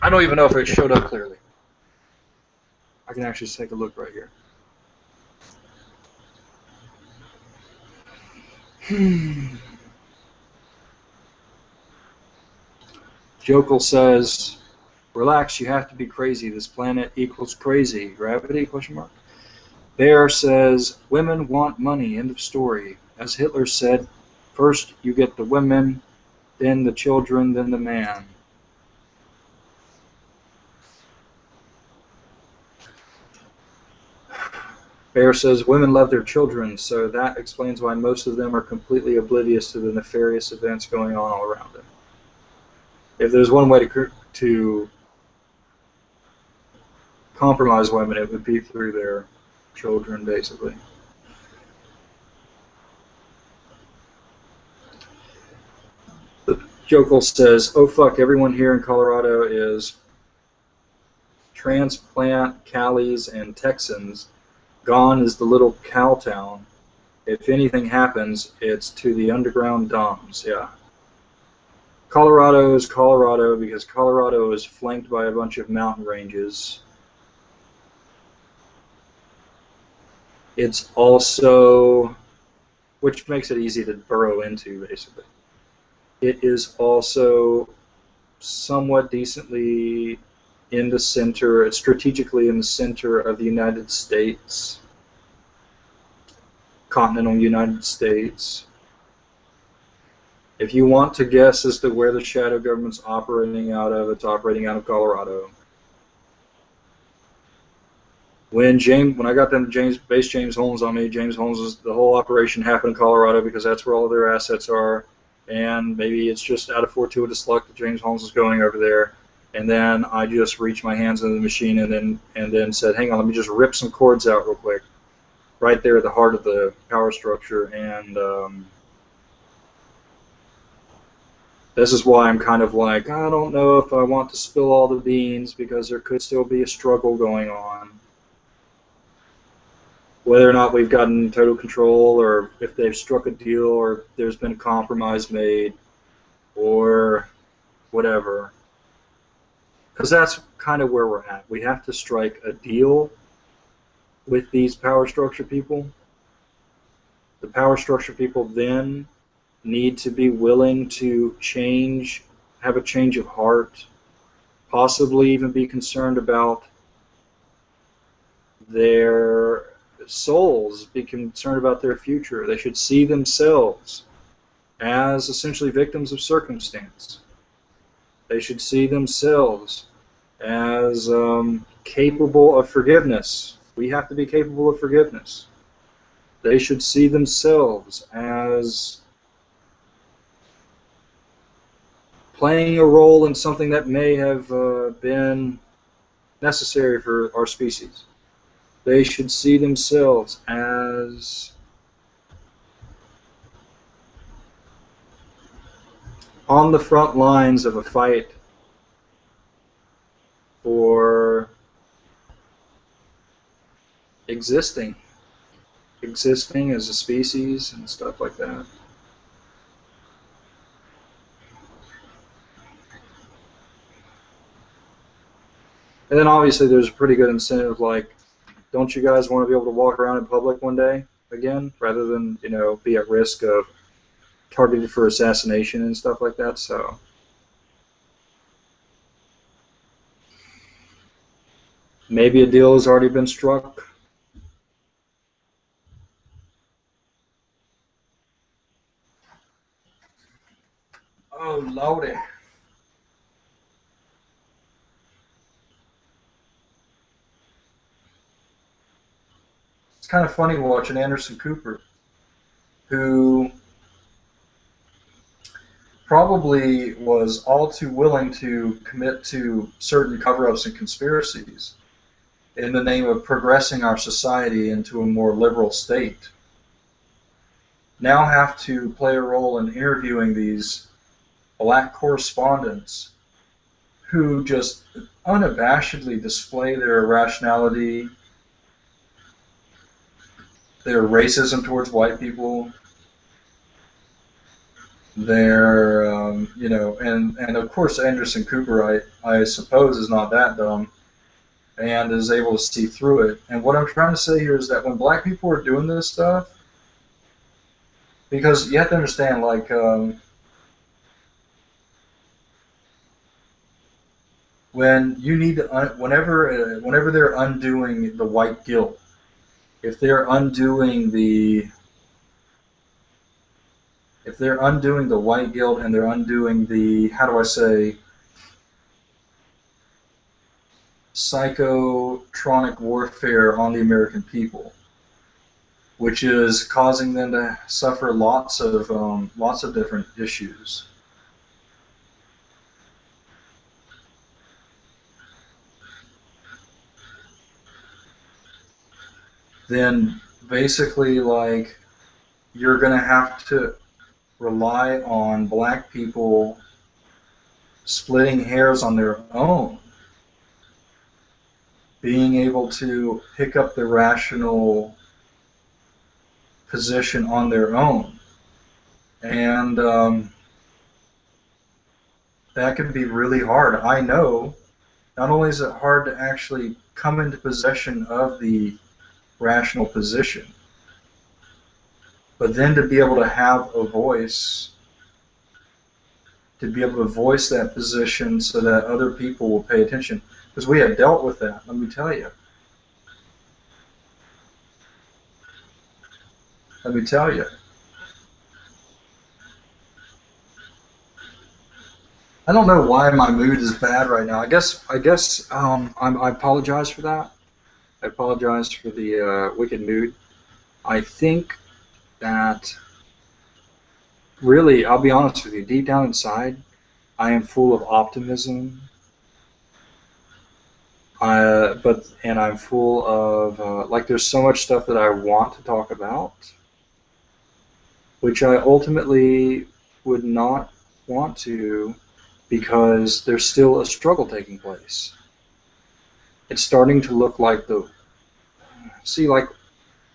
I don't even know if it showed up clearly. I can actually take a look right here. Jokel says, relax, you have to be crazy. This planet equals crazy. Gravity, question mark. Bear says, women want money, end of story. As Hitler said, first you get the women, then the children, then the man. Bear says, women love their children, so that explains why most of them are completely oblivious to the nefarious events going on all around them. If there's one way to compromise women, it would be through their children, basically. Jokel says, oh fuck, everyone here in Colorado is transplant Callies and Texans. Gone is the little cow town. If anything happens, it's to the underground dumps. Yeah. Colorado is Colorado because Colorado is flanked by a bunch of mountain ranges. It's also, which makes it easy to burrow into, basically. It is also somewhat decently in the center, strategically in the center of the United States, continental United States. If you want to guess as to where the shadow government's operating out of, it's operating out of Colorado. When I got them base James Holmes on me, James Holmes, the whole operation happened in Colorado because that's where all of their assets are, and maybe it's just out of fortuitous luck that James Holmes is going over there. And then I just reached my hands into the machine and then said, hang on, let me just rip some cords out real quick, right there at the heart of the power structure. And this is why I'm kind of like, I don't know if I want to spill all the beans because there could still be a struggle going on. Whether or not we've gotten total control, or if they've struck a deal, or there's been a compromise made, or whatever. Because that's kind of where we're at. We have to strike a deal with these power structure people. The power structure people then need to be willing to change, have a change of heart, possibly even be concerned about their souls, be concerned about their future. They should see themselves as essentially victims of circumstance. They should see themselves as capable of forgiveness. We have to be capable of forgiveness. They should see themselves as playing a role in something that may have been necessary for our species. They should see themselves as on the front lines of a fight for existing as a species and stuff like that. And then obviously there's a pretty good incentive, like, don't you guys want to be able to walk around in public one day again, rather than, you know, be at risk of targeted for assassination and stuff like that? So maybe a deal has already been struck. Oh, lordy. It's kind of funny watching Anderson Cooper, who probably was all too willing to commit to certain cover-ups and conspiracies in the name of progressing our society into a more liberal state, now have to play a role in interviewing these black correspondents who just unabashedly display their irrationality, their racism towards white people, their, you know, and of course Anderson Cooper, I suppose, is not that dumb and is able to see through it. And what I'm trying to say here is that when black people are doing this stuff, because you have to understand, like, when you need to, whenever they're undoing the white guilt, if they're undoing the white guilt and they're undoing the, how do I say, psychotronic warfare on the American people, which is causing them to suffer lots of different issues. Then basically, like, you're going to have to rely on black people splitting hairs on their own, being able to pick up the rational position on their own. And that can be really hard. I know not only is it hard to actually come into possession of the rational position, but then to be able to have a voice, to be able to voice that position so that other people will pay attention. Because we have dealt with that, let me tell you. Let me tell you. I don't know why my mood is bad right now. I guess I apologize for that. I apologize for the wicked mood. I think that, really, I'll be honest with you, deep down inside, I am full of optimism. And I'm full of like, there's so much stuff that I want to talk about, which I ultimately would not want to, because there's still a struggle taking place. It's starting to look like like,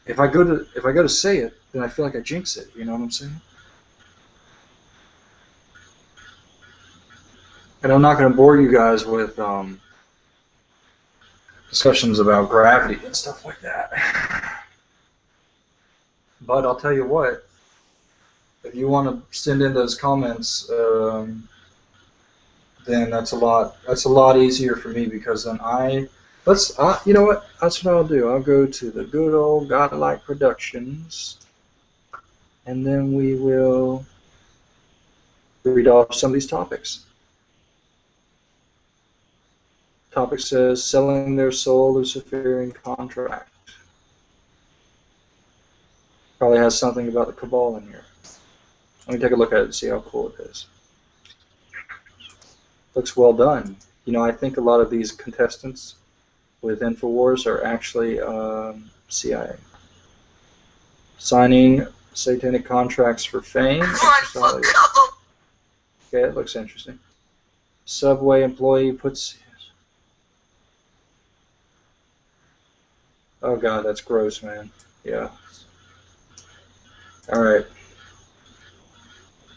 if I go to say it, then I feel like I jinx it. You know what I'm saying? And I'm not going to bore you guys with discussions about gravity and stuff like that. But I'll tell you what, if you want to send in those comments, then that's a lot easier for me, because then you know what, that's what I'll do. I'll go to the good old Godlike Productions, and then we will read off some of these topics. Topic says, selling their soul, Luciferian contract. Probably has something about the Cabal in here. Let me take a look at it and see how cool it is. Looks well done. You know, I think a lot of these contestants with InfoWars are actually CIA. Signing satanic contracts for fame. Okay, it looks interesting. Subway employee puts... Oh god, that's gross, man. Yeah. Alright.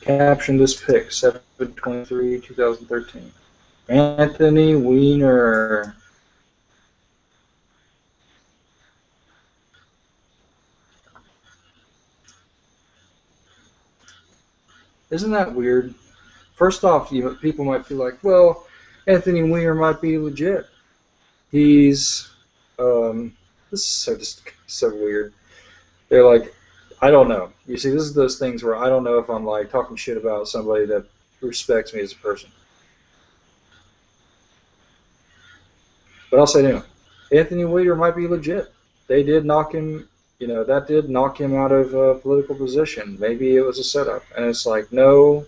Caption this pic, 7/23, 2013. Anthony Weiner. Isn't that weird? First off, people might feel like, well, Anthony Weiner might be legit. He's, this is just so weird. They're like, I don't know. You see, this is those things where I don't know if I'm like talking shit about somebody that respects me as a person. But I'll say anyway, Anthony Weiner might be legit. They did knock him, that did knock him out of a political position. Maybe it was a setup. And it's like, no,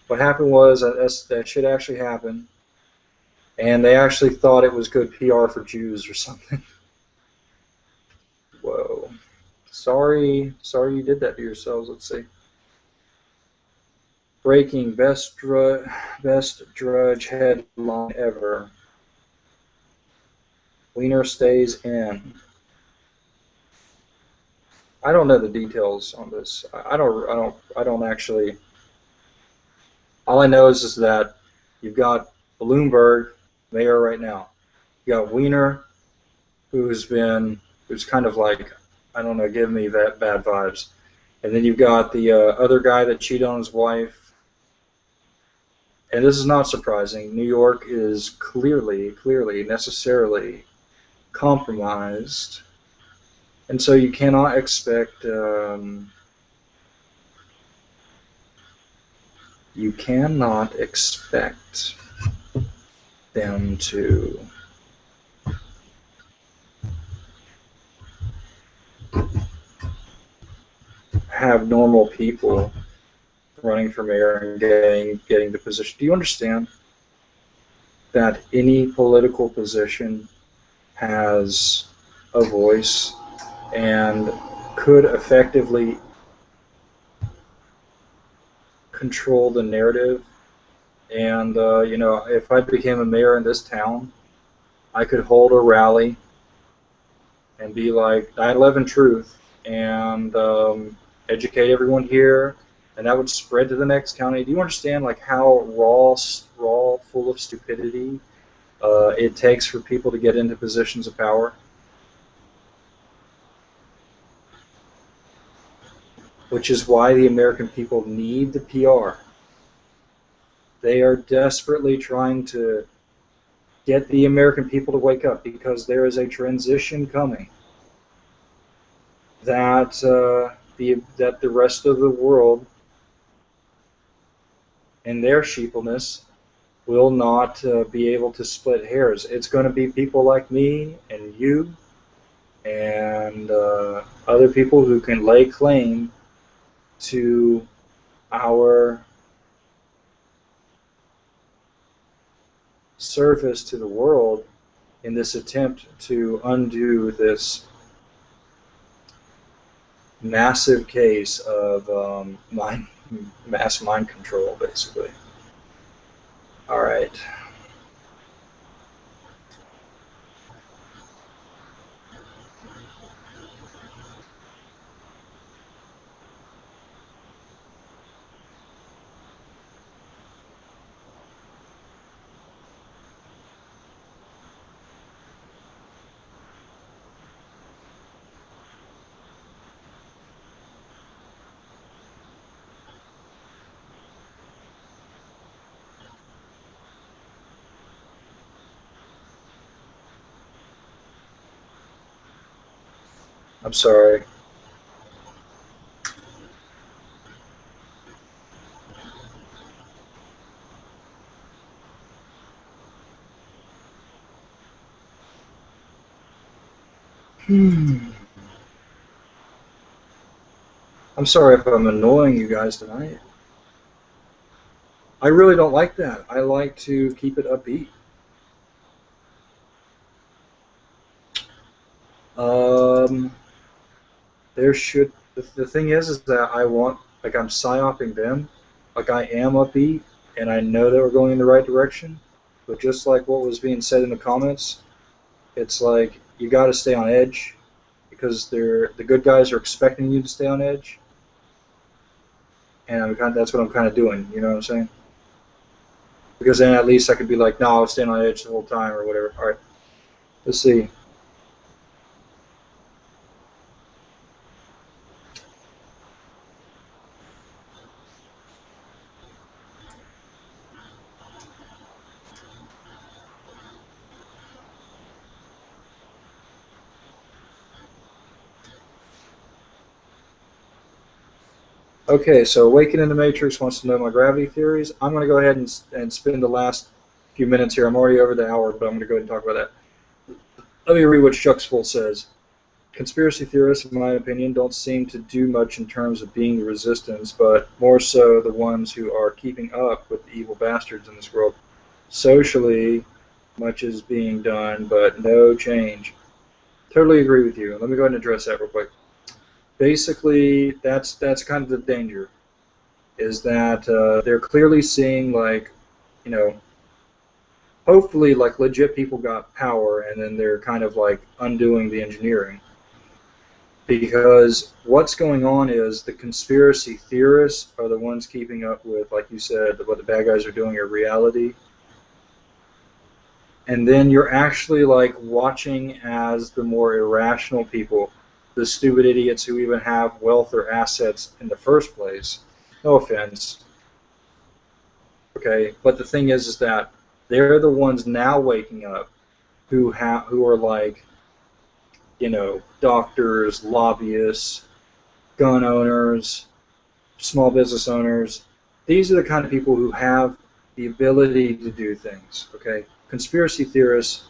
what happened was that shit actually happened. And they actually thought it was good PR for Jews or something. Whoa. Sorry you did that to yourselves. Let's see. Breaking best Drudge headline ever. Weiner stays in. I don't know the details on this. I don't actually. All I know is that you've got Bloomberg, mayor right now. You got Weiner, who's kind of like, I don't know, giving me that bad vibes. And then you've got the other guy that cheated on his wife. And this is not surprising. New York is clearly, necessarily compromised. And so you cannot expect them to have normal people running for mayor and getting the position. Do you understand that any political position has a voice and could effectively control the narrative? And if I became a mayor in this town, I could hold a rally and be like 9/11 truth and educate everyone here, and that would spread to the next county. Do you understand like how raw, full of stupidity it takes for people to get into positions of power? Which is why the American people need the PR. They are desperately trying to get the American people to wake up because there is a transition coming that the rest of the world, in their sheepleness, will not be able to split hairs. It's going to be people like me and you and other people who can lay claim to our service to the world in this attempt to undo this massive case of mass mind control, basically. All right. I'm sorry. I'm sorry if I'm annoying you guys tonight. I really don't like that. I like to keep it upbeat. Um, there should the thing is that I want, like, I'm psyoping them, like I am upbeat and I know that we're going in the right direction, but just like what was being said in the comments, it's like you got to stay on edge because the good guys are expecting you to stay on edge, and that's what I'm kind of doing. You know what I'm saying? Because then at least I could be like, no, I was staying on edge the whole time or whatever. All right, let's see. Okay, so Awakening the Matrix wants to know my gravity theories. I'm going to go ahead and spend the last few minutes here. I'm already over the hour, but I'm going to go ahead and talk about that. Let me read what Shucksful says. Conspiracy theorists, in my opinion, don't seem to do much in terms of being the resistance, but more so the ones who are keeping up with the evil bastards in this world. Socially, much is being done, but no change. Totally agree with you. Let me go ahead and address that real quick. Basically, that's kind of the danger, is that they're clearly seeing, like, you know, hopefully, like, legit people got power, and then they're kind of like undoing the engineering. Because what's going on is the conspiracy theorists are the ones keeping up with, like you said, what the bad guys are doing in reality. And then you're actually like watching as the more irrational people, the stupid idiots who even have wealth or assets in the first place. No offense. Okay, but the thing is that they're the ones now waking up who are like, you know, doctors, lobbyists, gun owners, small business owners. These are the kind of people who have the ability to do things. Okay, conspiracy theorists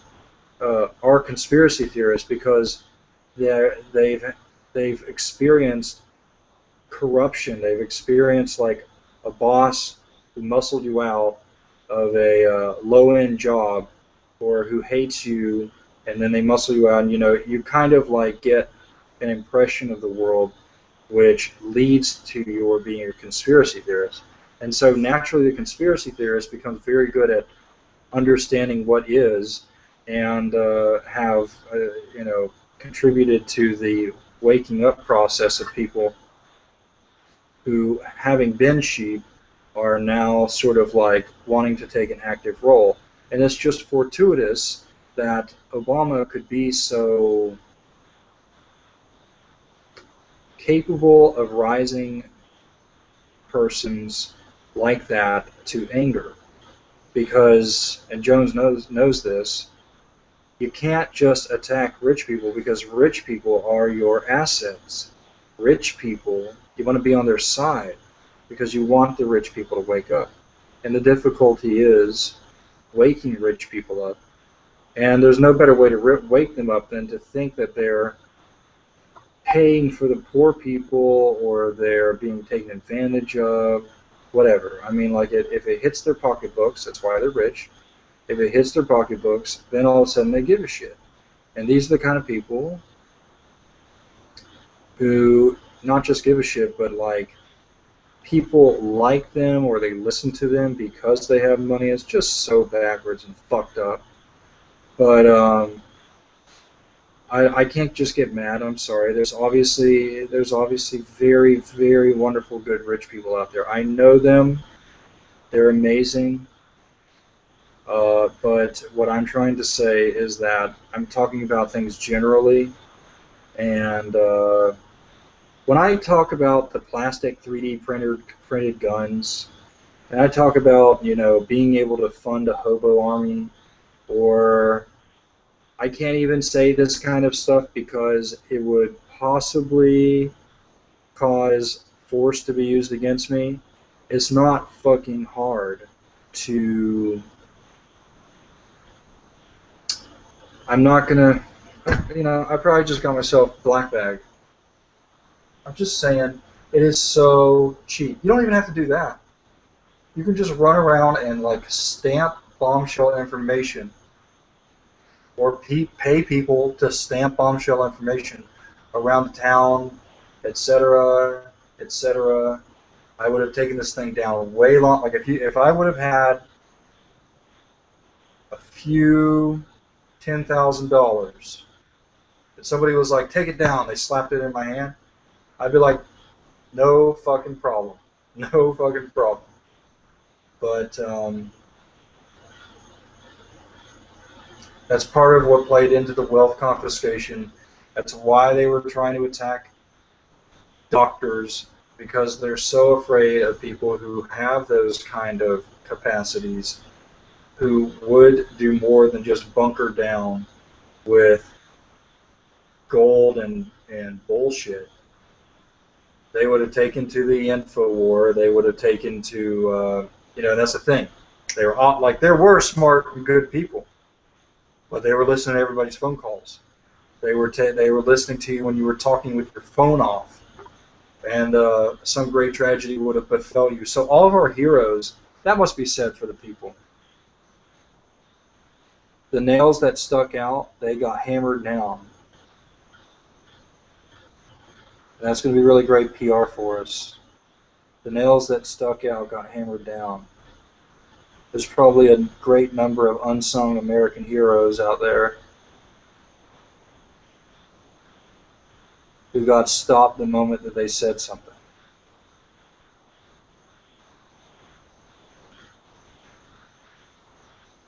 are conspiracy theorists because they've experienced corruption. They've experienced like a boss who muscled you out of a low-end job, or who hates you, and then they muscle you out, and you kind of like get an impression of the world, which leads to your being a conspiracy theorist. And so naturally, the conspiracy theorist becomes very good at understanding what is, and have contributed to the waking up process of people who, having been sheep, are now sort of like wanting to take an active role. And it's just fortuitous that Obama could be so capable of rising persons like that to anger. Because, and Jones knows this, you can't just attack rich people, because rich people are your assets. Rich people, you want to be on their side because you want the rich people to wake up. And the difficulty is waking rich people up. And there's no better way to wake them up than to think that they're paying for the poor people, or they're being taken advantage of, whatever. I mean, like, if it hits their pocketbooks, that's why they're rich. If it hits their pocketbooks, then all of a sudden they give a shit. And these are the kind of people who not just give a shit, but like people like them, or they listen to them because they have money. It's just so backwards and fucked up. But I can't just get mad. I'm sorry. There's obviously very, very wonderful, good, rich people out there. I know them. They're amazing. But what I'm trying to say is that I'm talking about things generally, and when I talk about the plastic 3D printed guns, and I talk about being able to fund a hobo army, or I can't even say this kind of stuff because it would possibly cause force to be used against me. It's not fucking hard to. I'm not gonna, I probably just got myself black bag. I'm just saying, it is so cheap. You don't even have to do that. You can just run around and like stamp bombshell information, or pay people to stamp bombshell information around the town, etc., etc. I would have taken this thing down way long. Like if I would have had a few $10,000, if somebody was like, take it down, they slapped it in my hand, I'd be like, no fucking problem, no fucking problem. But that's part of what played into the wealth confiscation. That's why they were trying to attack doctors, because they're so afraid of people who have those kind of capacities, who would do more than just bunker down with gold and bullshit. They would have taken to the info war. They would have taken to, and that's the thing. They were all, like, there were smart and good people, but they were listening to everybody's phone calls. They were listening to you when you were talking with your phone off, and some great tragedy would have befell you. So all of our heroes, that must be said for the people. The nails that stuck out, they got hammered down. And that's going to be really great PR for us. The nails that stuck out got hammered down. There's probably a great number of unsung American heroes out there who got stopped the moment that they said something.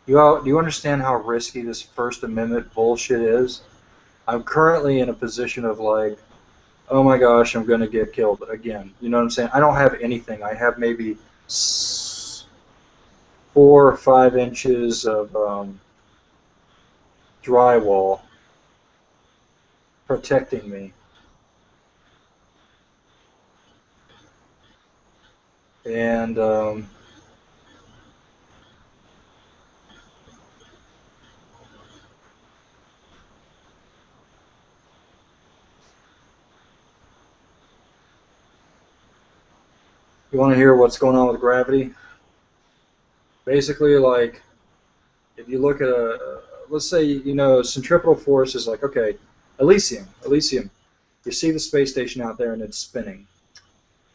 Do you understand how risky this First Amendment bullshit is? I'm currently in a position of like, oh my gosh, I'm going to get killed again. You know what I'm saying? I don't have anything. I have maybe 4 or 5 inches of drywall protecting me. And you want to hear what's going on with gravity? Basically, like, if you look at let's say, centripetal force is like, okay, Elysium. You see the space station out there and it's spinning.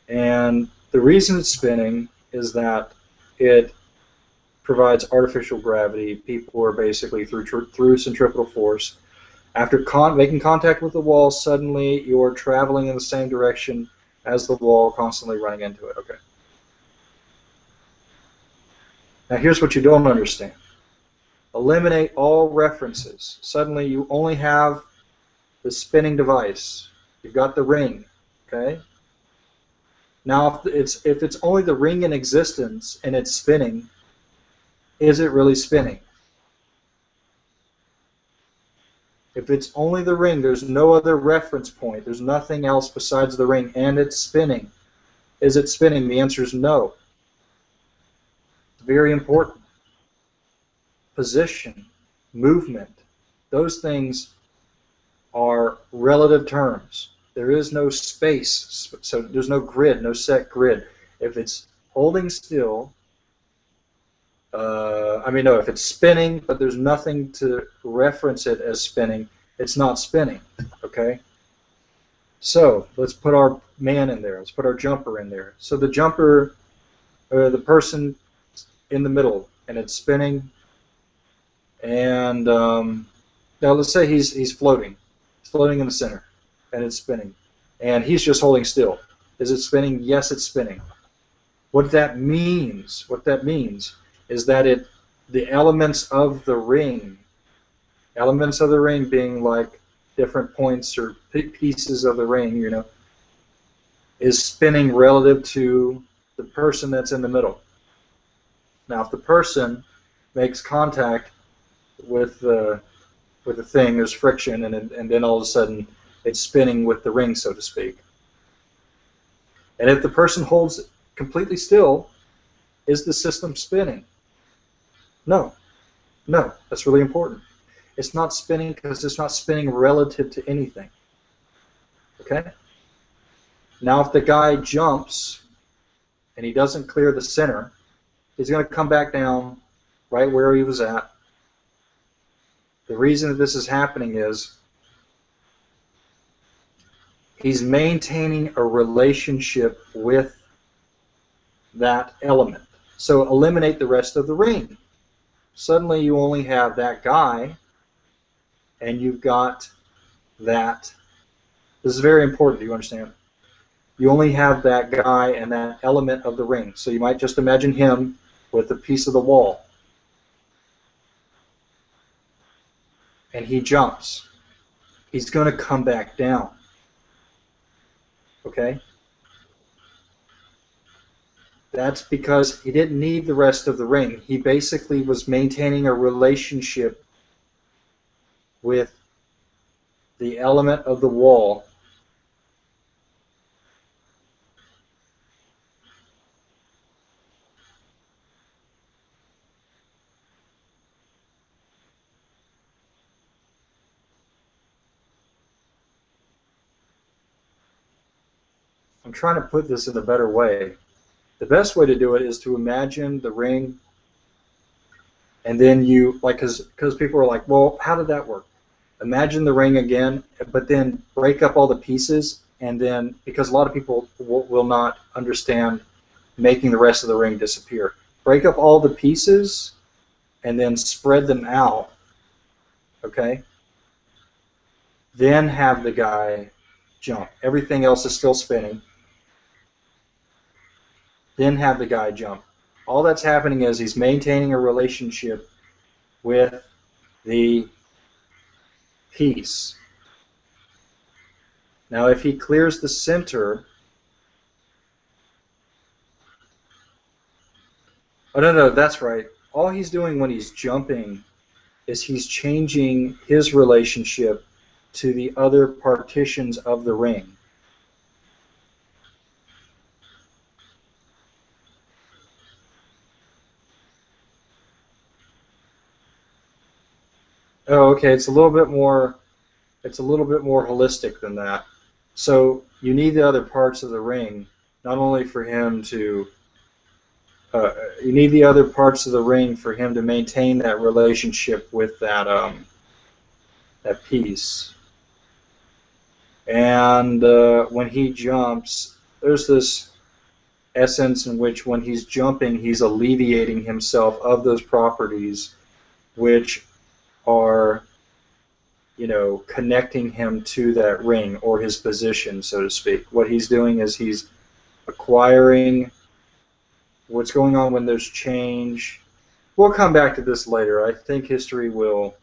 And the reason it's spinning is that it provides artificial gravity. People are basically through centripetal force. After making contact with the wall, suddenly you're traveling in the same direction as the wall, constantly running into it. Okay. Now here's what you don't understand. Eliminate all references. Suddenly you only have the spinning device. You've got the ring. Okay. Now if it's only the ring in existence and it's spinning, is it really spinning? If it's only the ring, there's no other reference point, there's nothing else besides the ring, and it's spinning. Is it spinning? The answer is no. It's very important. Position, movement, those things are relative terms. There is no space, so there's no grid, no set grid. If it's holding still, if it's spinning, but there's nothing to reference it as spinning, it's not spinning, okay? So let's put our man in there. Let's put our jumper in there. So the jumper, the person in the middle, and it's spinning. And now let's say he's floating. He's floating in the center, and it's spinning. And he's just holding still. Is it spinning? Yes, it's spinning. What that means is that the elements of the ring being like different points or pieces of the ring, is spinning relative to the person that's in the middle. Now, if the person makes contact with the thing, there's friction, and then all of a sudden it's spinning with the ring, so to speak. And if the person holds completely still, is the system spinning? No. No, that's really important. It's not spinning because it's not spinning relative to anything. Okay? Now if the guy jumps and he doesn't clear the center, He's going to come back down right where he was at. The reason that this is happening is he's maintaining a relationship with that element. So eliminate the rest of the ring. Suddenly you only have that guy, and you've got that. This is very important, do you understand? You only have that guy and that element of the ring. So you might just imagine him with a piece of the wall. And he jumps. He's going to come back down. Okay? That's because he didn't need the rest of the ring. He basically was maintaining a relationship with the element of the wall. I'm trying to put this in a better way. The best way to do it is to imagine the ring, and then you, like, because people are like, well, how did that work? Imagine the ring again, but then break up all the pieces, and then, because a lot of people will not understand making the rest of the ring disappear. Break up all the pieces, and then spread them out, okay? Then have the guy jump. Everything else is still spinning. Then have the guy jump. All that's happening is he's maintaining a relationship with the piece. Now if he clears the center, oh no, that's right. All he's doing when he's jumping is he's changing his relationship to the other partitions of the ring. Oh, okay. It's a little bit more holistic than that. So you need the other parts of the ring, not only for him to. You need the other parts of the ring for him to maintain that relationship with that that piece. And when he jumps, there's this essence in which when he's jumping, he's alleviating himself of those properties, which are, you know, connecting him to that ring or his position, so to speak. What he's doing is he's acquiring what's going on when there's change. We'll come back to this later. I think history will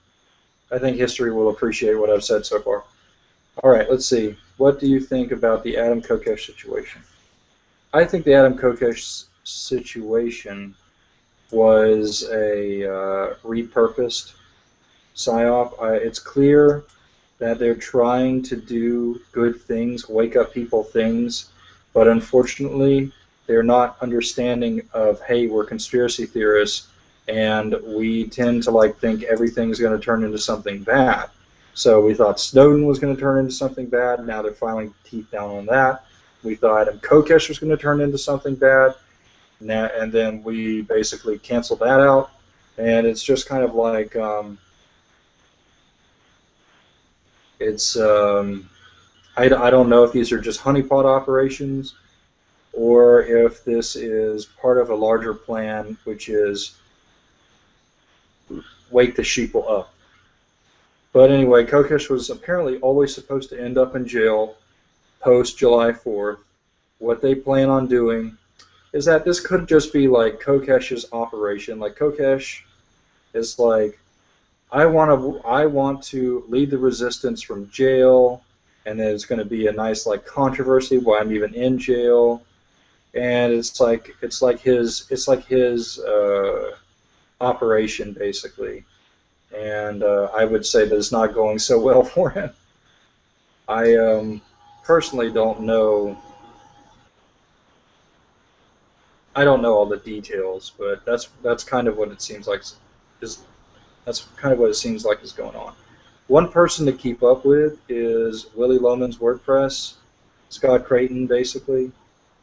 appreciate what I've said so far. All right, let's see. What do you think about the Adam Kokesh situation? I think the Adam Kokesh situation was a repurposed PSYOP. It's clear that they're trying to do good things, wake up people things, but unfortunately they're not understanding of, hey, we're conspiracy theorists and we tend to like think everything's going to turn into something bad. So we thought Snowden was going to turn into something bad. Now they're filing teeth down on that. We thought Adam Kokesh was going to turn into something bad. And then we basically canceled that out. And it's just kind of like, I don't know if these are just honeypot operations or if this is part of a larger plan, which is wake the sheeple up. But anyway, Kokesh was apparently always supposed to end up in jail post July 4th. What they plan on doing is that this could just be like Kokesh's operation. Like Kokesh is like, I want to lead the resistance from jail, and then it's going to be a nice like controversy while I'm even in jail, and it's like his operation basically. And I would say that it's not going so well for him. I personally don't know. I don't know all the details, but that's kind of what it seems like. That's kind of what it seems like is going on. One person to keep up with is Willie Loman's WordPress, Scott Creighton, basically.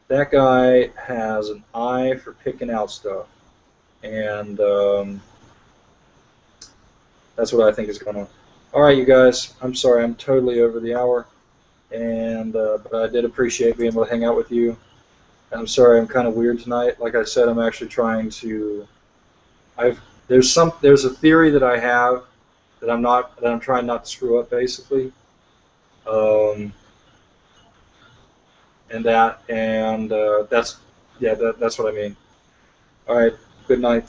That guy has an eye for picking out stuff. and that's what I think is going on. All right, you guys. I'm sorry, I'm totally over the hour, and but I did appreciate being able to hang out with you. I'm sorry, I'm kind of weird tonight. Like I said, I'm actually trying to. I've there's a theory that I have that I'm trying not to screw up, basically. Um, and that's yeah, that's what I mean. All right. Good night.